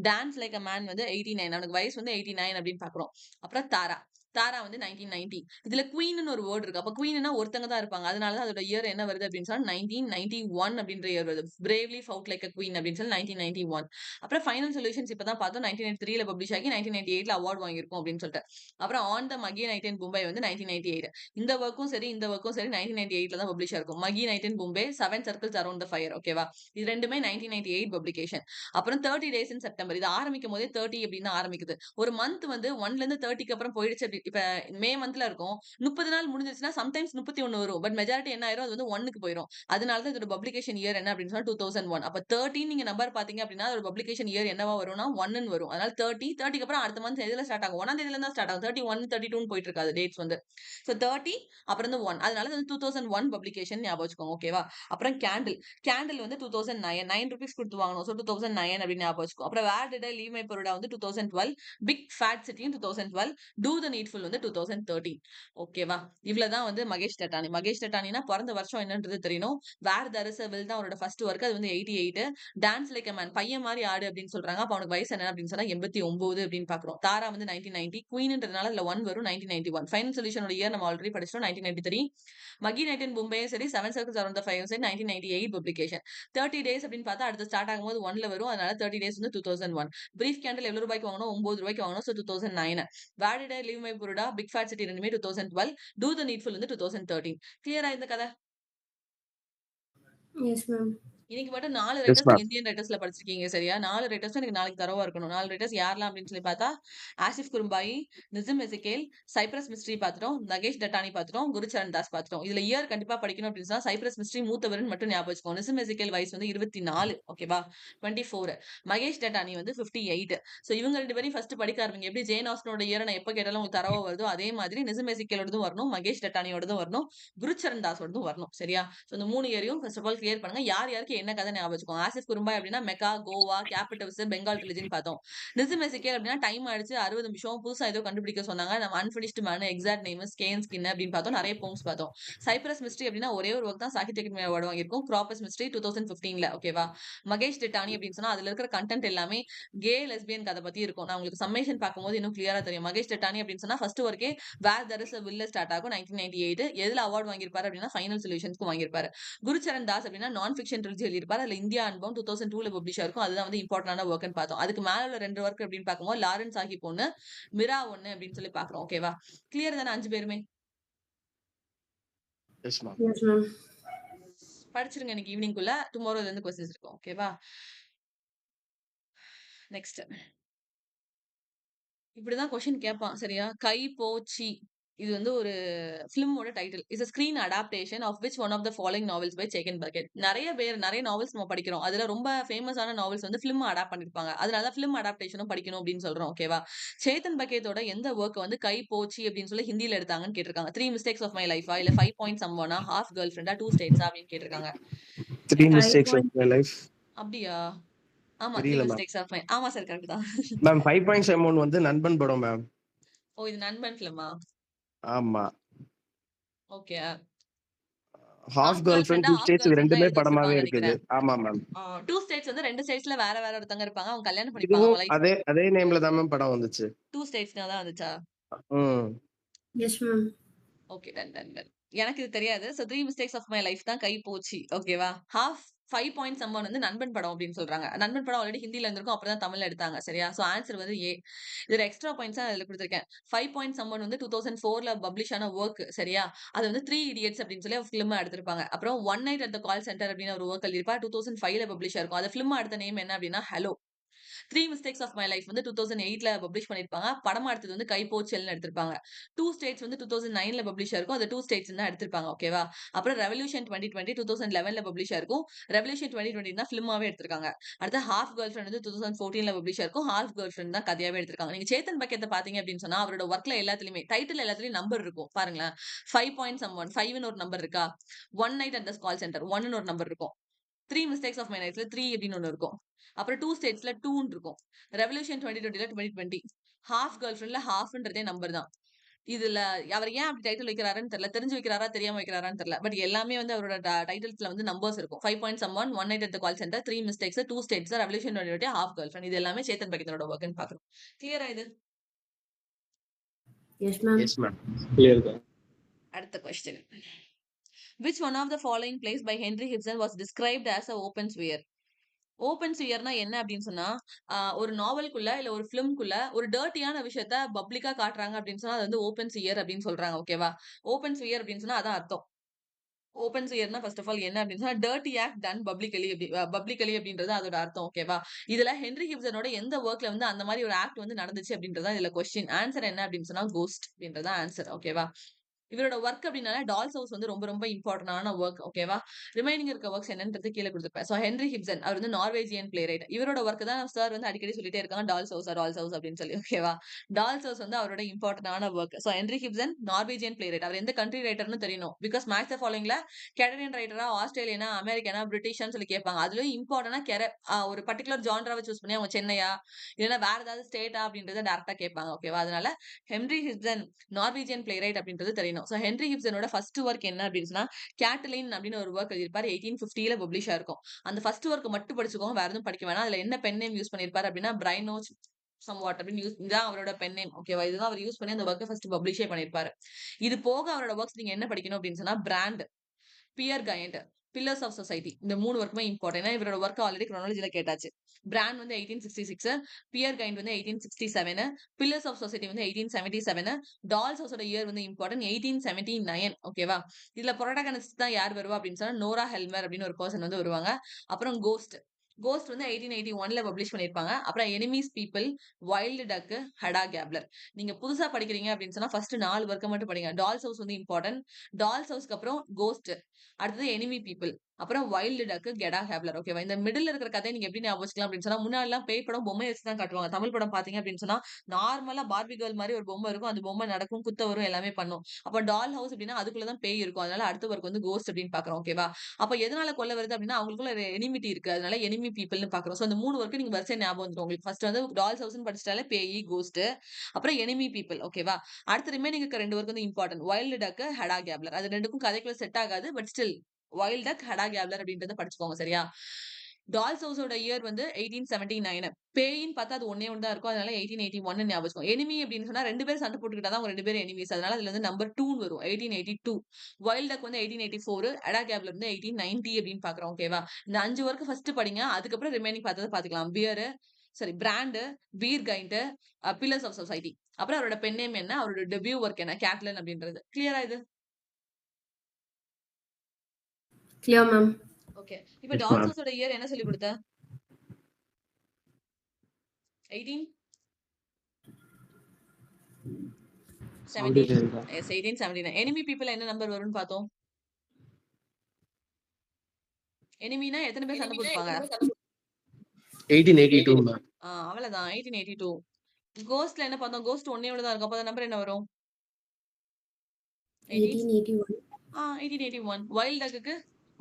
டான்ஸ் லைக் அ மேன் வந்து 89, அவனுக்கு வயசு வந்து 89 அப்படின்னு பாக்குறோம். அப்புறம் தாரா. தாரா வந்து 1990. இதுல குயின்னு ஒரு வேர்ட் இருக்கு. அப்ப குயின்னா ஒருத்தங்க தான் இருப்பாங்க. அதனாலதான் அதோட இயர் என்ன வருது அப்படின்னு சொன்னா 1991 அப்படின்ற இயர் வருது. பிரேவ்லி ஃபவுட் லைக் அ குயின் அப்படின்னு சொல்லி 1991. அப்புறம் ஃபைனல் சொல்யூஷன்ஸ் இப்பதான் பார்த்தோம். 1993ல பப்ளிஷ் ஆகி 1998ல அவார்டு வாங்கியிருக்கும் அப்படின்னு சொல்லிட்டு. அப்புறம் on the muggy night in Mumbai வந்து 1998. இந்த ஒர்க்கும் சரி இந்த ஒர்க்கும் சரி 1998ல தான் பப்ளிஷ் ஆயிருக்கும். Muggy night in Mumbai, 7 circles around the fire. ஓகேவா? இது ரெண்டுமே 1998 பப்ளிகேஷன். அப்புறம் 30 டேஸ் இன் செப்டம்பர். இது ஆரம்பிக்கும் போதே 30 அப்படின்னு ஆரம்பிக்குது. ஒரு மந்த் வந்து 1ல இருந்து 30க்கு அப்புறம் போயிடுச்சு. இப்ப மே மந்த்ல இருக்கும். 30 நாள் முடிஞ்சிருச்சுன்னா சம்டைம்ஸ் 31 வரும். பட் மெஜாரிட்டி என்ன ஆயிரும், அது வந்து 1க்கு போயிரும். அதனால தான் இதோட பப்ளிகேஷன் இயர் என்ன அப்படின்னு சொன்னா 2001. அப்ப 13 நீங்க நம்பர் பாத்தீங்க அப்படின்னா அதோட பப்ளிகேஷன் இயர் என்னவா வரும்னா 1ன்னு வரும். அதனால 30க்கு அப்புறம் அடுத்த மந்த் எதுல ஸ்டார்ட் ஆகும், 1ஆம் தேதியில தான் ஸ்டார்ட் ஆகும். 31, 32ன்னு போயிட்டு இருக்காது டேட்ஸ் வந்து. சோ 30 அப்புறம் வந்து 1, அதனால வந்து 2001 பப்ளிகேஷன் ஞாபகம் வச்சுக்கோங்க. ஓகேவா? அப்புறம் கேண்டில் வந்து 2009, 9 rupees கொடுத்து வாங்கணும். சோ 2009 அப்படின்னு ஞாபகம் வச்சுக்கோ. அப்புறம் where did I leave my Baroda வந்து 2012, பிக் ஃபேட் சிட்டியும் 2012, டூ த நீட்ஃபுல் வந்து 2013. ஓகேவா? இவ்வளவுதான் வந்து மகேஷ் தட்டானி. மகேஷ் தட்டானினா பிறந்த வருஷம் என்னன்றது தெரியணும். வேர் தேர் இஸ் அ வில் தான் அவரோட ஃபர்ஸ்ட் ஒர்க். அது வந்து 88. டான்ஸ் லைக் அ மேன், பையன் மாதிரி ஆடு அப்படின்னு சொல்றாங்க. அப்ப அவனுக்கு வயசு என்ன அப்படின்னு சொன்னா 89 அப்படின்னு பாக்குறோம். தாரா வந்து 1990, குயின்ன்றதுனால இதுல 1 வரும். 1991 ஃபைனல் சொல்யூஷனோட இயர் நம்ம ஆல்ரெடி படிச்சிட்டோம். 1993 மகி நைட் இன் மும்பையும் சரி, 7 சர்க்கிள்ஸ் அரௌண்ட் த ஃபயரும் சரி 1998 பப்ளிகேஷன். 30 டேஸ் அப்படின்னு பார்த்தா அடுத்து ஸ்டார்ட் ஆகும்போது 1ல வரும். அதனால 30 டேஸ் வந்து 2001. பிரீஃப் கேண்டில் எவ்வளவு ரூபாய்க்கு வாங்கணும், 9 ரூபாய்க்கு வாங்கணும். So 2009. Where did I leave my Baroda, big fat city ரெண்டுமே 2012, டூ த நீட்ஃபுல் வந்து 2013. கிளியரா இந்த கதை? Yes, ma'am. இன்னைக்கு மட்டும் 4 எஸ் ரைட்டர்ஸ் மேம். நீங்க இந்தியன் ரைட்டர்ஸ்ல படிச்சிருக்கீங்க சரியா? 4 ரைட்டர்ஸ் எனக்கு நாளைக்கு தரோவா இருக்கணும். 4 ரைட்டர்ஸ் யாரெல்லாம் அப்படின்னு சொல்லி பார்த்தா, ஆசிஃப் குரும்பாயி, நிசிம் எசேக்கியேல், சைப்ரஸ் மிஸ்ட்ரி பார்த்துட்டோம், நகேஷ் தட்டானி பார்த்துட்டோம், குருச்சரண் தாஸ் பார்த்துட்டோம். இதுல இயர் கண்டிப்பா படிக்கணும் அப்படின்னு சொன்னா சைப்ரஸ் மிஸ்ட்ரி மூத்தவர்ன்னு மட்டும் ஞாபகம் வச்சுக்கோங்க. நிசிம் எசேக்கியேல் வயசு வந்து 24 ஓகேவா? 24. மகேஷ் தட்டானி வந்து 58. சோ இவங்க 2 பேரையும் ஃபர்ஸ்ட் படிக்க ஆரம்பிங்க. எப்படி ஜேன் ஆஸ்டனோட இயர நான் எப்ப கேட்டாலும் உங்களுக்கு தரவா வருதோ, அதே மாதிரி நிசிம் எசேக்கியேலோடதும் வரணும், மகேஷ் தட்டானியோடதும் வரணும், குருச்சரண் தாஸோடதும் வரணும். சரியா? சோ இந்த 3 இயரையும் ஃபர்ஸ்ட் ஆஃப் ஆல் கிளியர் பண்ணுங்க. யார் யாருக்கு என்ன கதை ஞாபகம் வச்சுக்கோங்க. ஆசிஃப் குரும்பாய் அப்படின்னா மெக்கா, கோவா, கேபிட்டல்ஸ், பெங்கால் ட்ரிலஜின்னு பார்த்தோம். நிசிம் எசேக்கியேல் அப்படின்னா டைம் ஆயிடுச்சு 60 நிமிஷம் புதுசா ஏதோ கண்டுபிடிக்க சொன்னாங்க. நம்ம unfinished man, exact name, scan skin அப்படின்னு பார்த்தோம். நிறைய போம்ஸ் பார்த்தோம். சைப்ரஸ் மிஸ்ட்ரி அப்படின்னா ஒரே ஒரு ஒர்க் தான் சாகித்ய அகாடமி அவார்டு வாங்கியிருக்கும். கிராப்பஸ் மிஸ்ட்ரி 2015ல ஓகேவா? மகேஷ் டிட்டானி அப்படின்னு சொன்னா அதுல இருக்கிற கண்டென்ட் எல்லாமே கே லெஸ்பியன் கதை பத்தி இருக்கும். நான் உங்களுக்கு சம்மேஷன் பார்க்கும்போது இன்னும் கிளியரா தெரியும். மகேஷ் டிட்டானி அப்படின்னு சொன்னா ஃபர்ஸ்ட் ஒர்க்கே where there is a will start ஆகும் 1998. எதுல அவார்டு வாங்கியிருப்பாரு அப்படின்னா ஃபைனல் சொல்யூஷன்ஸ்க்கு வாங்கியிருப்பாரு. குருச்சரண் தாஸ் அப்படின்னா நான் ஃபிக்ஷன் ட்ரிலஜி எழுதியிருப்பாரு. அதுல இந்தியா அன்பம் 2002ல பப்ளிஷ் ஆயிருக்கும். அதுதான் வந்து இம்பார்ட்டன்டான ஒர்க்னு பார்த்தோம். அதுக்கு மேல உள்ள 2 ஒர்க் அப்படின்னு பார்க்கும்போது லாரன்ஸ் சாஹிப் ஒண்ணு, மிரா ஒண்ணு அப்படின்னு சொல்லி பாக்குறோம். ஓகேவா? கிளியர் தானே 5 பேருமே? Yes ma'am. Yes, ma'am. படிச்சிருங்க இன்னைக்கு ஈவினிங்குள்ள. டுமாரோல இருந்து கொஸ்டின்ஸ் இருக்கும். ஓகேவா? நெக்ஸ்ட். இப்படிதான் கொஸ்டின் கேட்பான். சரியா? கை போ சி. இது வந்து ஒரு ஃபிலிமோட title. Is a screen adaptation of which one of the following novels by Sagan bucket. நிறைய நாவல்ஸ் நம்ம படிக்கிறோம். அதுல ரொம்ப ஃபேமஸான நாவல்ஸ் வந்து ஃபிலிம் அடாப்ட் பண்ணிருப்பாங்க. அதனால தான் ஃபிலிம் அடாப்டேஷனும் படிக்கணும் அப்படின்னு சொல்றோம். ஓகேவா? சேத்தன் பக்கேத்தோட எந்த ஒர்க் வந்து கை போச்சி அப்படின்னு சொல்லி ஹிந்தில எடுத்தாங்கன்னு கேட்டிருக்காங்க. 3 மிஸ்டேக்ஸ் ஆஃப் மை லைஃபா இல்ல 5 பாயிண்ட் சம்வானா, ஹாஃப் கேர்ள் ஃப்ரெண்டா, 2 ஸ்டேட்ஸா அப்படின்னு கேட்டிருக்காங்க. 3 5 mistakes of point. My life. அப்படியா? ஆமா 3 தெரியல மேம். Mistakes of my. ஆமா சார் கரெக்ட் தான். மேம் 5.7 வந்து நண்பன் படம் மேம். ஓ இது நண்பன் ஃபிலிமா? ஆமா. Okay. Half half girl girl friend, ஃப்ரெண்டா, 2 ஹாஃப் ஸ்டேட்ஸ் கேர்ள் இது ஃப்ரெண்ட் தான் 2மே எழுதி படமாவே வச்சிருப்பாங்கன்னு இருக்குது. நினைக்கிறேன். ஆமா மேம். 2 ஸ்டேட்ஸ் வந்து 2 ஸ்டேட்ஸ்ல வேற ஒருத்தங்க இருப்பாங்க. அவங்க கல்யாணம் பண்ணிப்பாங்க. இதுவும் அவங்க லைஃப் அதே நேம்ல தான் மேம் படம் வந்துச்சு. 2 ஸ்டேட்ஸ்னா தான் வந்துச்சா? ம். Yes, ma'am. Okay done. எனக்கு இது தெரியாது. So 3 mistakes of my life தான் கை போச்சு. ஓகேவா? 5 பாயிண்ட் சம்மன் வந்து நண்பன் படம் அப்படின்னு சொல்றாங்க. நண்பன் படம் ஆல்ரெடி ஹிந்தில இருந்திருக்கும். அப்புறம் தான் தமிழ்ல எடுத்தாங்க. சரியா? சோ ஆன்சர் வந்து ஏ. இதுல எக்ஸ்ட்ரா பாயிண்ட்ஸா அதுல குடுத்திருக்கேன். 5 பாயிண்ட் சம்மன் வந்து 2004ல பப்ளிஷ் ஆன ஒர்க். சரியா? அது வந்து 3 இடியட்ஸ் அப்படின்னு சொல்லி ஃபிலிமா எடுத்திருப்பாங்க. அப்புறம் one night at the call centre அப்படின்னு ஒரு ஒர்க் எழுதியிருப்பார். 2005ல பப்ளிஷ் ஆயிருக்கும். அது ஃபிலிமா எடுத்த நேம் என்ன அப்படின்னா hello. 3 mistakes of my life வந்து 2008ல பப்ளிஷ் பண்ணிருப்பாங்க. படமா எடுத்தது வந்து கை போச்சல்னு எடுத்திருப்பாங்க. 2 ஸ்டேட்ஸ் வந்து 2009ல பப்ளிஷ் ஆயிருக்கும். அது 2 ஸ்டேட்ஸ் தான் எடுத்திருப்பாங்க. ஓகேவா? அப்புறம் ரெவல்யூஷன் 2020 2011ல பப்ளிஷ் ஆயிருக்கும். ரெவல்யூஷன் 2020 தான் ஃபிலிமாவே எடுத்திருக்காங்க. அடுத்து ஹாஃப் கேர்ள் ஃப்ரெண்ட் வந்து 2014ல பப்ளிஷ் ஆயிருக்கும். ஹாஃப் கேர்ள் ஃப்ரெண்ட் தான் கதையாவே எடுத்திருக்காங்க. நீங்க சேத்தன் பக்கெத்த பாத்தீங்க அப்படின்னு சொன்னா அவரோட ஒர்க்ல எல்லாத்துலயுமே டைட்டில் எல்லாத்துலயும் நம்பர் இருக்கும். பாருங்களேன். 5 பாயிண்ட் சம் 5ன்னு ஒரு நம்பர் இருக்கா? One night at the call centre 1ன்னு ஒரு நம்பர் இருக்கும். 3 மிஸ்டேக்ஸ் ஆஃப் மை லைஃப்ல 3 அப்படின்னு ஒண்ணு இருக்கும். அப்புறம் 2 ஸ்டேட்ஸ்ல 2ன்னு இருக்கும். ரெவல்யூஷன் 2020ல 2020. ஹாஃப் கேர்ள் ஃப்ரெண்ட்ல ஹாஃப்ன்றதே நம்பர் தான். இதுல அவர் ஏன் அப்படி டைட்டில் வைக்கிறாருன்னு தெரியல. தெரிஞ்சு வைக்கிறாரா, தெரியாம வைக்கிறாரான்னு தெரியல. பட் எல்லாமே வந்து அவரோட டைட்டில்ஸ்ல வந்து நம்பர்ஸ் இருக்கும். 5 point some one night at the call centre, 3 mistakes, 2 states, revolution 2020, half girl friend. இது எல்லாமே சேத்தன் பக்கத்தோட ஒர்க்னு பாக்குறோம். கிளியரா இது? Yes, ma'am. Yes ma'am. Clear தான். அடுத்த question. Which one of the following plays by Henry Ibsen was described as a open sphere? Open ஸ்பியர்னா என்ன அப்படின்னு சொன்னா, ஒரு நாவலுக்குள்ள இல்ல ஒரு ஃபிலிம்குள்ள ஒரு டர்ட்டியான விஷயத்த பப்ளிக்கா காட்டுறாங்க அப்படின்னு சொன்னா அது வந்து ஓப்பன் ஸ்பியர் அப்படின்னு சொல்றாங்க. ஓகேவா? ஓப்பன் ஸ்பியர் அப்படின்னு சொன்னா அதான் அர்த்தம். ஓப்பன் ஸ்பியர்னா ஃபர்ஸ்ட் ஆஃப் ஆல் என்ன அப்படின்னு சொன்னா டர்ட்டி ஆக்ட் டன் பப்ளிக்கலி அப்படின்றது அதோட அர்த்தம். ஓகேவா? இதுல ஹென்ரி ஹிப்சனோட எந்த ஒர்க்ல வந்து அந்த மாதிரி ஒரு ஆக்ட் வந்து நடந்துச்சு அப்படின்றதா இதுல கொஸ்டின். ஆன்சர் என்ன அப்படின்னு சொன்னா கோஸ்ட் அப்படின்றதா ஆன்சர். ஓகேவா? இவரோட ஒர்க் அப்படின்னால டால்ஸ் ஹவுஸ் வந்து ரொம்ப ரொம்ப இம்பார்ட்டன்டான ஒர்க். ஓகேவா? ரிமைனிங் இருக்க ஒர்க்ஸ் என்னன்றது கீழே கொடுத்துருப்பேன். ஸோ ஹென்ரி ஹிப்சன் அவர் வந்து நார்வேஜியன் பிளே ரைட். இவரோட ஒர்க் தான் சார் வந்து அடிக்கடி சொல்லிட்டே இருக்காங்க டால்ஸ் ஹவுஸ் அப்படின்னு சொல்லி. ஓகேவா? டால்ஸ் ஹவுஸ் வந்து அவரோட இம்பார்ட்டன்டான work. So Henrik Ibsen Norwegian playwright. அவர் எந்த கண்ட்ரி ரைட்டர்னு தெரியணும். பிகாஸ் மேட்ச் த ஃபாலோயிங்ல கெனடியன் ரைட்டரா, ஆஸ்திரேலியனா, அமெரிக்கனா, பிரிட்டிஷான்னு சொல்லி கேட்பாங்க. அதுலயும் இம்பார்ட்டன்டா ஒரு பர்டிகுலர் ஜான்ராவை சூஸ் பண்ணி அவங்க சென்னையா இல்லைன்னா வேற ஏதாவது ஸ்டேட்டா அப்படின்றத டேரக்டா கேட்பாங்க. ஓகேவா? அதனால Henry Ibsen Norwegian play right அப்படின்றது தெரியணும். ஸோ ஹென்ரி ஹிப்சனோட ஃபர்ஸ்ட் ஒர்க் என்ன அப்படின்னு சொன்னா கேட்டலின் அப்படின்னு ஒரு ஒர்க் எழுதியிருப்பாரு. 1850ல பப்ளிஷ் ஆயிருக்கும். அந்த ஃபர்ஸ்ட் ஒர்க் மட்டும் படிச்சுக்கோங்க. வேற எதுவும் படிக்க வேணாம். அதுல என்ன பென் நேம் யூஸ் பண்ணிருப்பாரு அப்படின்னா பிரைனோச் சம்வாட் அப்படின்னு இதான் அவரோட பென் நேம். ஓகேவா? இதுதான் அவர் யூஸ் பண்ணி அந்த ஒர்க்கை ஃபர்ஸ்ட் பப்ளிஷே பண்ணிருப்பாரு. இது போக அவரோட ஒர்க்ஸ் நீங்க என்ன படிக்கணும் அப்படின்னு சொன்னா Brand, Peer Gynt, pillars of society இந்த 3 ஒர்க்குமே இம்பார்ட்டன்ட். ஏன்னா இவரோட ஒர்க் ஆல்ரெடி chronologyல கேட்டாச்சு. பிராண்ட் வந்து 1866, பியர் கைண்ட் வந்து 1867, பில்லர்ஸ் ஆஃப் சொசைட்டி வந்து 1877, டால்ஸ் ஹவுஸோட இயர் வந்து இம்பார்ட்டன்ட் 1879. ஓகேவா? இதுல புரோட்டகனிஸ்ட் தான் யார் வருவா அப்படின்னு சொன்னா நோரா ஹெல்மர் அப்படின்னு ஒரு பர்சன் வந்து வருவாங்க. அப்புறம் கோஸ்ட் வந்து 1881ல பப்ளிஷ் பண்ணிருப்பாங்க. அப்புறம் எனிமீஸ் பீப்பிள், வைல்டு டக், ஹடா கேப்லர். நீங்க புதுசா படிக்கிறீங்க அப்படின்னு சொன்னா ஃபர்ஸ்ட் 4 ஒர்க்க மட்டும் படிங்க. டால்ஸ் ஹவுஸ் வந்து இம்பார்ட்டன்ட். டால்ஸ் ஹவுஸ்க்கு அப்புறம் கோஸ்ட், அடுத்தது எனிமி பீப்பிள், அப்புறம் வைல்டு டக், கெடா ஹேப்லர். ஓகேவா? இந்த மிடில் இருக்கிற கதையை நீங்க எப்படி ஞாபகம் வச்சுக்கலாம் அப்படின்னு சொன்னா முன்னாடி எல்லாம் பேய் படம் பொம்மை வச்சு தான் காட்டுவாங்க. தமிழ் படம் பாத்தீங்க அப்படின்னு சொன்னா நார்மலா பார்பி கேர்ள் மாதிரி ஒரு பொம்மை இருக்கும். அந்த பொம்மை நடக்கும், குத்த வரும், எல்லாமே பண்ணும். அப்ப டால் ஹவுஸ் அப்படின்னா அதுக்குள்ளதான் பேய் இருக்கும். அதனால அடுத்த ஒர்க் வந்து கோஸ்ட் அப்படின்னு பாக்குறோம். ஓகேவா? அப்ப எதனால கொல்ல வருது அப்படின்னா அவங்களுக்குள்ள ஒரு எனிமிட்டி இருக்கு. அதனால எனிமி பீப்பிள்னு பாக்குறோம். சோ அந்த 3 ஒர்க்கு நீங்க வரிசையா ஞாபகம் வந்துரும் உங்களுக்கு. ஃபர்ஸ்ட் வந்து டால்ஸ் ஹவுஸ்னு படிச்சிட்டாலே பேய், கோஸ்ட், அப்புறம் எனிமி பீப்பிள். ஓகேவா? அடுத்து ரிமைனிங் இருக்க 2 ஒர்க் வந்து இம்பார்ட்டன்ட். வைல்டு டக், ஹடா கேப்லர். அது ரெண்டுக்கும் கதைக்குள்ள செட் ஆகாது. But still wild duck, Hedda Gabler அப்படின்றத படிச்சுக்கோங்க. சரியா? டால்ஸ் ஹவுஸோட இயர் வந்து 1879. பேயின்னு பார்த்தா அது ஒண்ணே ஒண்ணு தான் இருக்கும். அதனால 1881 ஞாபகம் வச்சுக்கோங்க. எனிமி அப்படின்னு சொன்னா 2 பேரும் சண்டை போட்டுக்கிட்டா தான் அவங்க 2 பேரும் எனிமீஸ். அதனால அதுல இருந்து நம்பர் 2 வரும். 1882. வைல்ட் டக் வந்து 1884, ஹடா கேப்லர் வந்து 1890 அப்படின்னு பாக்குறோம். ஓகேவா? இந்த 5 ஒர்க் ஃபர்ஸ்ட் படிங்க. அதுக்கப்புறம் ரிமைனிங் பார்த்ததை பாத்துக்கலாம். Brand, Peer Gynt, pillars of society. அப்புறம் அவரோட பென் நேம் என்ன, அவரோட டெபியூ ஒர்க் என்ன, கேட்லன் அப்படின்றது. கிளியரா இது? Clear, ma'am. ஓகே. இப்ப Yes, டால்ஸ் ma'am. ஹவுஸோட இயர் என்ன சொல்லி கொடுத்த? 18 17. எஸ், 1879. எனிமி பீப்பிள் என்ன நம்பர் வரும்னு பார்த்தோம். எனிமினா எத்தனை பேர் சண்டை போட்டுப்பாங்க? 1882 மேம். அவ்வளவுதான். 1882. கோஸ்ட்ல என்ன பார்த்தோம்? கோஸ்ட் ஒண்ணே ஒண்ணு தான் இருக்கும். அப்ப நம்பர் என்ன வரும்? 1881. 1881.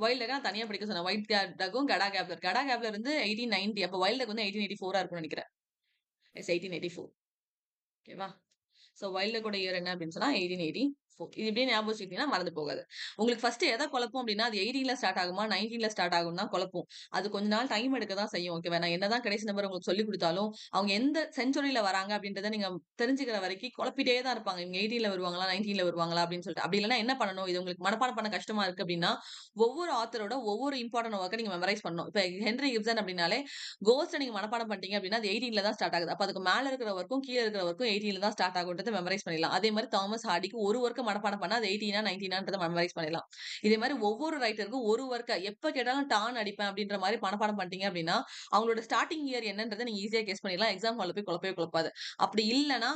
வைல்ட் டக் தனியா படிக்க சொன்னேன். வைல்ட் டக்கும் கடா கேப்லர். கடா கேப்லர் வந்து 1890. அப்ப வைல்ட் டக் வந்து 1884 இருக்கும்னு நினைக்கிறேன். எஸ், 1884. ஓகேவா? சோ வைல்ட் கூட இயர் என்ன அப்படின்னு சொன்னா 1884. இது இப்படியே ஞாபகம் வச்சுக்கிட்டீங்கன்னா மறந்து போகாது. உங்களுக்கு ஃபர்ஸ்ட் எதை குழப்பம் அப்படின்னா அது 18ல ஸ்டார்ட் ஆகுமா 19ல ஸ்டார்ட் ஆகும் தான் குழப்பம். அது கொஞ்ச நாள் டைம் எடுக்க தான் செய்யும். ஓகேவா? நான் என்னதான் கடைசி நம்பர் உங்களுக்கு சொல்லி கொடுத்தாலும் அவங்க எந்த செஞ்சுரியில வராங்க அப்படின்றத நீங்க தெரிஞ்சுக்கிற வரைக்கும் குழப்பிட்டே தான் இருப்பாங்க. இவங்க 18ல வருவாங்களா 19ல வருவாங்களா அப்படின்னு சொல்லிட்டு. அப்படி இல்லைன்னா என்ன பண்ணணும், இது உங்களுக்கு மனப்பாடம் பண்ண கஷ்டமா இருக்கு அப்படின்னா ஒவ்வொரு ஆத்தரோட ஒவ்வொரு இம்பார்ட்டன்ட் ஒர்க்கை நீங்க மெமரைஸ் பண்ணணும். இப்ப ஹென்ரி கிப்சன் அப்படின்னாலே கோஸ்ட் நீங்க மனப்பாடம் பண்ணிட்டீங்க அப்படின்னா அது 18ல தான் ஸ்டார்ட் ஆகுது. அப்ப அதுக்கு மேல இருக்கிற ஒர்க்கும் கீழே இருக்கிற ஒர்க்கும் 18ல தான் ஸ்டார்ட் ஆகுன்றதை மெமரைஸ் பண்ணிடலாம். அதே மாதிரி தாமஸ் ஹார்டிக்கு ஒரு ஒர்க்க மனப்பாடம் பண்ணா அது 18 19ன்றதை மெமரைஸ் பண்ணிடலாம். இதே மாதிரி ஒவ்வொரு ரைட்டருக்கும் ஒரு ஒர்க்க எப்ப கேட்டாலும் டான் அடிப்பேன் அப்படின்ற மாதிரி மனப்பாடம் பண்ணிட்டீங்க அப்படின்னா அவங்களோட ஸ்டார்டிங் இயர் என்னன்றதை நீங்க ஈஸியா கெஸ் பண்ணிடலாம். எக்ஸாம் ஹால்ல போய் குழப்பவே குழப்பாது. அப்படி இல்லைன்னா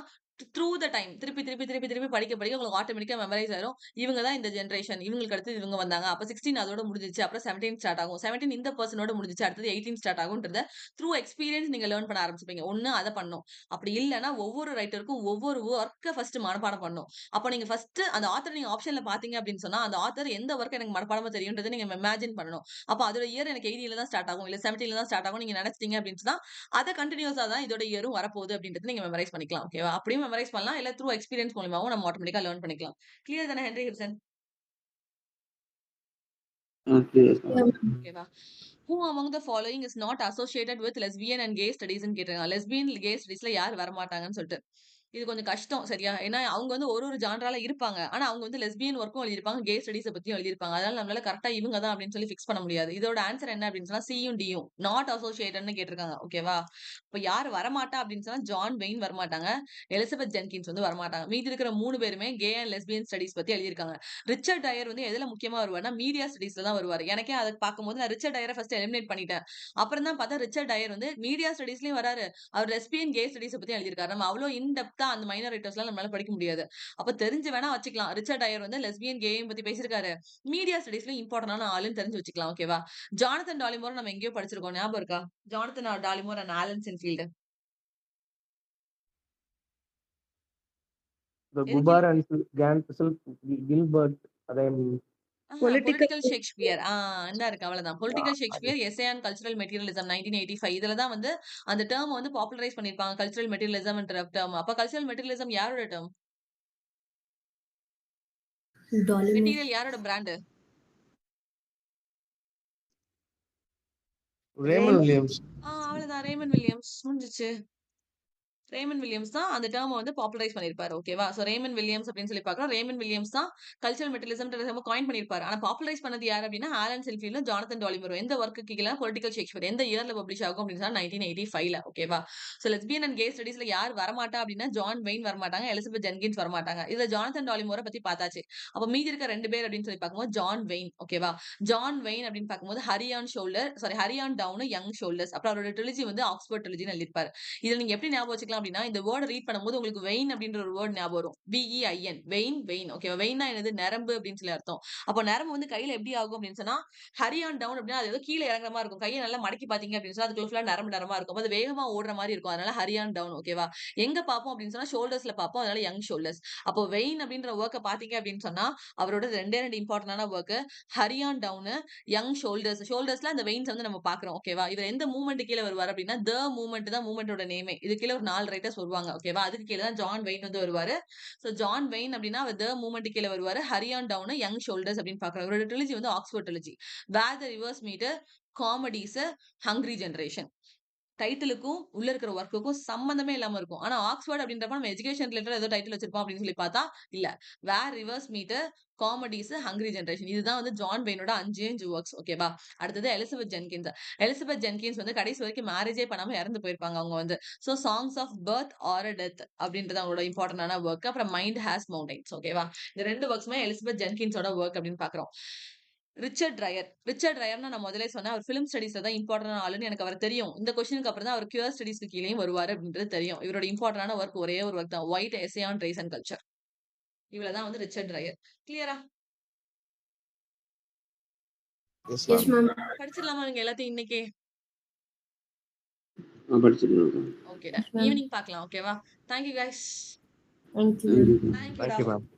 த்ரூ த டைம் திருப்பி திருப்பி திருப்பி திருப்பி படிக்க படிக்க உங்களுக்கு ஆட்டோமேட்டிக்கா மெமரைஸ் ஆயிரும். இவங்க தான் இந்த ஜெனரேஷன், இவங்களுக்கு அடுத்து இவங்க வந்தாங்க. அப்ப 16 அதோட முடிஞ்சிச்சு. அப்புறம் 17 ஸ்டார்ட் ஆகும். 17 இந்த பர்சனோட முடிஞ்சிச்சு. அடுத்தது 18 ஸ்டார்ட் ஆகும்ன்றத த்ரூ எக்ஸ்பீரியன்ஸ் நீங்க லேர்ன் பண்ண ஆரம்பிச்சுப்பீங்க. ஒண்ணு அதை பண்ணும். அப்படி இல்லைன்னா ஒவ்வொரு ரைட்டருக்கும் ஒவ்வொரு ஒர்க்க ஃபர்ஸ்ட் மனப்பாடம் பண்ணும். அப்ப நீங்க ஃபர்ஸ்ட் அந்த ஆத்தர் நீங்க ஆப்ஷன்ல பாத்தீங்க அப்படின்னு சொன்னா அந்த ஆத்தர் எந்த ஒர்க் எனக்கு மனப்பாடமா தெரியும்ன்றதை நீங்க இமேஜின் பண்ணணும். அப்ப அதோட இயர் எனக்கு 18ல தான் ஸ்டார்ட் ஆகும் இல்ல 17ல தான் ஸ்டார்ட் ஆகும் நீங்க நினைச்சிட்டீங்க அப்படின்னு சொன்னா அதை கண்டினியூஸா தான் இதோட இயரும் வரப்போகுது அப்படின்றது நீங்க மெமரைஸ் பண்ணிக்கலாம். ஓகேவா? அப்படியும் மெமரைஸ் பண்ணலாம். இல்ல த்ரூ எக்ஸ்பீரியன்ஸ் மூலமாவும் நம்ம ஆட்டோமேட்டிக்கா லேர்ன் பண்ணிக்கலாம். கிளியர் தானே ஹென்ரி கிப்சன்? ஓகேவா? Who among the following is not associated with lesbian and gay studies ன்னு கேட்டிருக்காங்க. லெஸ்பியன் கே ஸ்டடீஸ்ல யார் வரமாட்டாங்கன்னு சொல்லிட்டு. இது கொஞ்சம் கஷ்டம். சரியா? ஏன்னா அவங்க வந்து ஒரு ஜான்ரால இருப்பாங்க. ஆனா அவங்க வந்து லெஸ்பியன் ஒர்க்கும் எழுதியிருப்பாங்க, கே ஸ்டடீஸ பத்தியும் எழுதியிருப்பாங்க. அதனால நம்மளால கரெக்ட்டா இவங்க தான் அப்படின்னு சொல்லி ஃபிக்ஸ் பண்ண முடியாது. இதோட ஆன்சர் என்ன அப்படின்னு சொன்னா சியும் டியும் நாட் அசோசியேட்டட்னு கேட்டிருக்காங்க. ஓகேவா? இப்ப யார் வரமாட்டா அப்படின்னு சொன்னா ஜான் வெயின் வரமாட்டாங்க. எலிசபெத் ஜென்கின்ஸ் வந்து வரமாட்டாங்க. மீதி இருக்கிற 3 பேருமே கே அண்ட் லெஸ்பியன் ஸ்டடீஸ் பத்தி எழுதியிருக்காங்க. ரிச்சர்ட் டயர் வந்து எதுல முக்கியமா வருவார்னா மீடியா ஸ்டடீஸ்ல தான் வருவாரு. எனக்கே அதை பார்க்கும்போது நான் ரிச்சர்ட் டயரை ஃபர்ஸ்ட் எலிமினேட் பண்ணிட்டேன். அப்புறம் தான் பார்த்தா ரிச்சர்ட் டயர் வந்து மீடியா ஸ்டடீஸ்லயும் வராரு. அவர் லெஸ்பியன் கே ஸ்டடீஸ் பத்தி எழுதியிருக்காரு. நம்ம அவ்வளவு இன் டெப்தா அந்த மைனர் ரைட்டர்ஸ்லாம் நம்மளால படிக்க முடியாது. அப்ப தெரிஞ்சு வேணா வச்சுக்கலாம். ரிச்சர்ட் டயர் வந்து லெஸ்பியன் கேயும் பத்தி பேசியிருக்காரு. மீடியா ஸ்டடீஸ்ல இம்பார்ட்டன்டான ஆளுன்னு தெரிஞ்சு வச்சுக்கலாம். ஓகேவா? ஜானதன் டாலிமோர் நம்ம எங்கேயோ படிச்சிருக்கோம். ஞாபகம் இருக்கா? Jonathan Dollimore and Alan Sinfield. The Gubar and Gilbert அதை பொலிட்டிக்கல் ஷேக்ஸ்பியர். இந்த இருக்கு அவ்வளவுதான். Political Shakespeare, essay and cultural materialism 1985. இதுல தான் வந்து அந்த டேர்ம் வந்து பாப்புலரைஸ் பண்ணிருப்பாங்க. கல்ச்சரல் மெட்டீரியலிசம்ன்ற டேர்ம். அப்ப கல்ச்சரல் மெட்டீரியலிசம் யாரோட டேர்ம்? Dolly Moore. மெட்டீரியல் யாரோட பிராண்ட்? Raymond Williams. அவ்வளவுதான். Raymond Williams. முடிஞ்சிச்சு. ரேமண்ட் வில்லியம்ஸ் தான் அந்த டேர்மை வந்து பாப்புலரைஸ் பண்ணியிருப்பாரு. ஓகேவா? ஸோ ரேமண்ட் வில்லியம்ஸ் அப்படின்னு சொல்லி பார்க்குறோம். ரேமண்ட் வில்லியம்ஸ் தான் கல்ச்சரல் மெட்டீரியலிசம் காயின் பண்ணியிருப்பாரு. ஆனா பாப்புலரைஸ் பண்ணது யார் அப்படின்னா ஆலன் செல்ஃபீல்டும் ஜானத்தன் டாலிமரும். எந்த ஒர்க்கு கீழே பொலிட்டிக்கல் ஷேக்ஸ்பியர் எந்த இயர்ல பப்ளிஷ் ஆகும் அப்படின்னு சொன்னா 1985ல. ஓகேவா? ஸோ லெஸ்பியன் அண்ட் கே ஸ்டடீஸ்ல யார் வரமாட்டா அப்படின்னா ஜான் வெயின் வரமாட்டாங்க, எலிசபெத் ஜென்கின்ஸ் வரமாட்டாங்க. இதுல ஜானத்தன் டாலிமோரை பத்தி பார்த்தாச்சு. அப்ப மீதி இருக்க 2 பேர் அப்படின்னு சொல்லி பார்க்கும்போது ஜான் வெயின். ஓகேவா? ஜான் வெயின் அப்படின்னு பார்க்கும்போது ஹரியான் டவுன், யங் ஷோல்டர்ஸ். அப்புறம் அவரோட ட்ரிலஜி வந்து ஆக்ஸ்போர்ட் ட்ரிலஜின்னு எழுதியிருப்பாரு. இதுல நீங்க எப்படி ஞாபகம் வச்சுக்கலாம் அப்படின்னா இந்த வேர்டை ரீட் பண்ணும்போது உங்களுக்கு வெயின் அப்படின்ற ஒரு வேர்ட் ஞாபகம் வரும். VEIN vein. ஓகேவா? வெயின்னா என்னது? நரம்பு அப்படின்னு சொல்லி அர்த்தம். அப்போ நரம்பு வந்து கையில எப்படி ஆகும் அப்படின்னு சொன்னா ஹரியான் டவுன் அப்படின்னா அது ஏதோ கீழே இறங்குற மாதிரி இருக்கும். கையை நல்லா மடக்கி பாத்தீங்க அப்படின்னு சொன்னா அதுக்குள்ள ஃபுல்லா நரம்பா இருக்கும். அது வேகமா ஓடுற மாதிரி இருக்கும். அதனால ஹரியான் டவுன். ஓகேவா? எங்க பார்ப்போம் அப்படின்னு சொன்னா ஷோல்டர்ஸ்ல பார்ப்போம். அதனால யங் ஷோல்டர்ஸ். அப்போ வெயின் அப்படின்ற ஒர்க்கை பாத்தீங்க அப்படின்னு சொன்னா அவரோட 2 இம்பார்ட்டன்டான ஒர்க் ஹரியான் டவுன், யங் ஷோல்டர்ஸ்ல அந்த வெயின்ஸ் வந்து நம்ம பாக்குறோம். ஓகேவா? இவர் எந்த மூவ்மெண்ட் கீழே வருவார் அப்படின்னா த மூவ்மெண்ட் தான் மூவ்மெண்டோட நேமே. இது கீழே ஒரு 4 ரைட்டர்ஸ் வருவாங்க. ஓகேவா? அதுக்கு கீழே தான் ஜான் வெயின் வந்து வருவாரு. சோ ஜான் வெயின் அப்படின்னா அவர் த மூவ்மெண்ட் கீழே வருவாரு. ஹரியான் டவுன், யங் ஷோல்டர்ஸ் அப்படின்னு பாக்குறோம். இவரோட ட்ரிலஜி வந்து Oxford trilogy. Where the rivers meet, comedies, hungry generation. டைட்டிலுக்கும் உள்ள இருக்கிற ஒர்க்குக்கும் சம்பந்தமே இல்லாம இருக்கும். ஆனா ஆக்ஸ்போர்ட் அப்படின்றப்ப நம்ம எஜுகேஷன் ரிலேட்டட் ஏதோ டைட்டில் வச்சிருப்போம் அப்படின்னு சொல்லி பார்த்தா இல்ல. Where rivers meet, comedies, hungry generation. இதுதான் வந்து ஜான் வெயினோட 5 ஒர்க்ஸ். ஓகேவா? அடுத்தது எலிசபெத் ஜென்கின்ஸ். எலிசபெத் ஜென்கின்ஸ் வந்து கடைசி வரைக்கும் மேரேஜே பண்ணாம இறந்து போயிருப்பாங்க அவங்க வந்து. So songs of birth or death அப்படின்றது அவங்களோட இம்பார்ட்டன்டான ஒர்க். அப்புறம் மைண்ட் ஹேஸ் மவுண்டைன்ஸ். ஓகேவா? இந்த 2 ஒர்க்ஸுமே எலிசபெத் ஜென்கின்ஸோட ஒர்க் அப்படின்னு பாக்குறோம். ரிச்சர்ட் ரயர்னா நான் முதலே சொன்னேன் அவர் ஃபிலிம் ஸ்டடீஸ்ல தான் இம்பார்ட்டன்ட் ஆளுன்னு எனக்கு அவர் தெரியும். இந்த கொஸ்டினுக்கு அப்புறம் தான் அவர் கியூர் ஸ்டடீஸ்க்கு கீழேயும் வருவாரு அப்படின்றது தெரியும். இவரோட இம்பார்ட்டன்டான ஒர்க் ஒரே ஒரு ஒர்க் தான், white essay on race and culture. இவ்வளவுதான் வந்து ரிச்சர்ட் ரயர். கிளியரா? S Yes, ma'am. ma'am. படிச்சிடலாமா நீங்க எல்லாத்தையும் இன்னைக்கு? படிச்சிடலாம். Okay, Yes, ma'am. ஈவினிங் பார்க்கலாம். ஓகேவா? Thank you guys. Thank you. Thank you. தேங்க்யூடா. Thank you ma'am.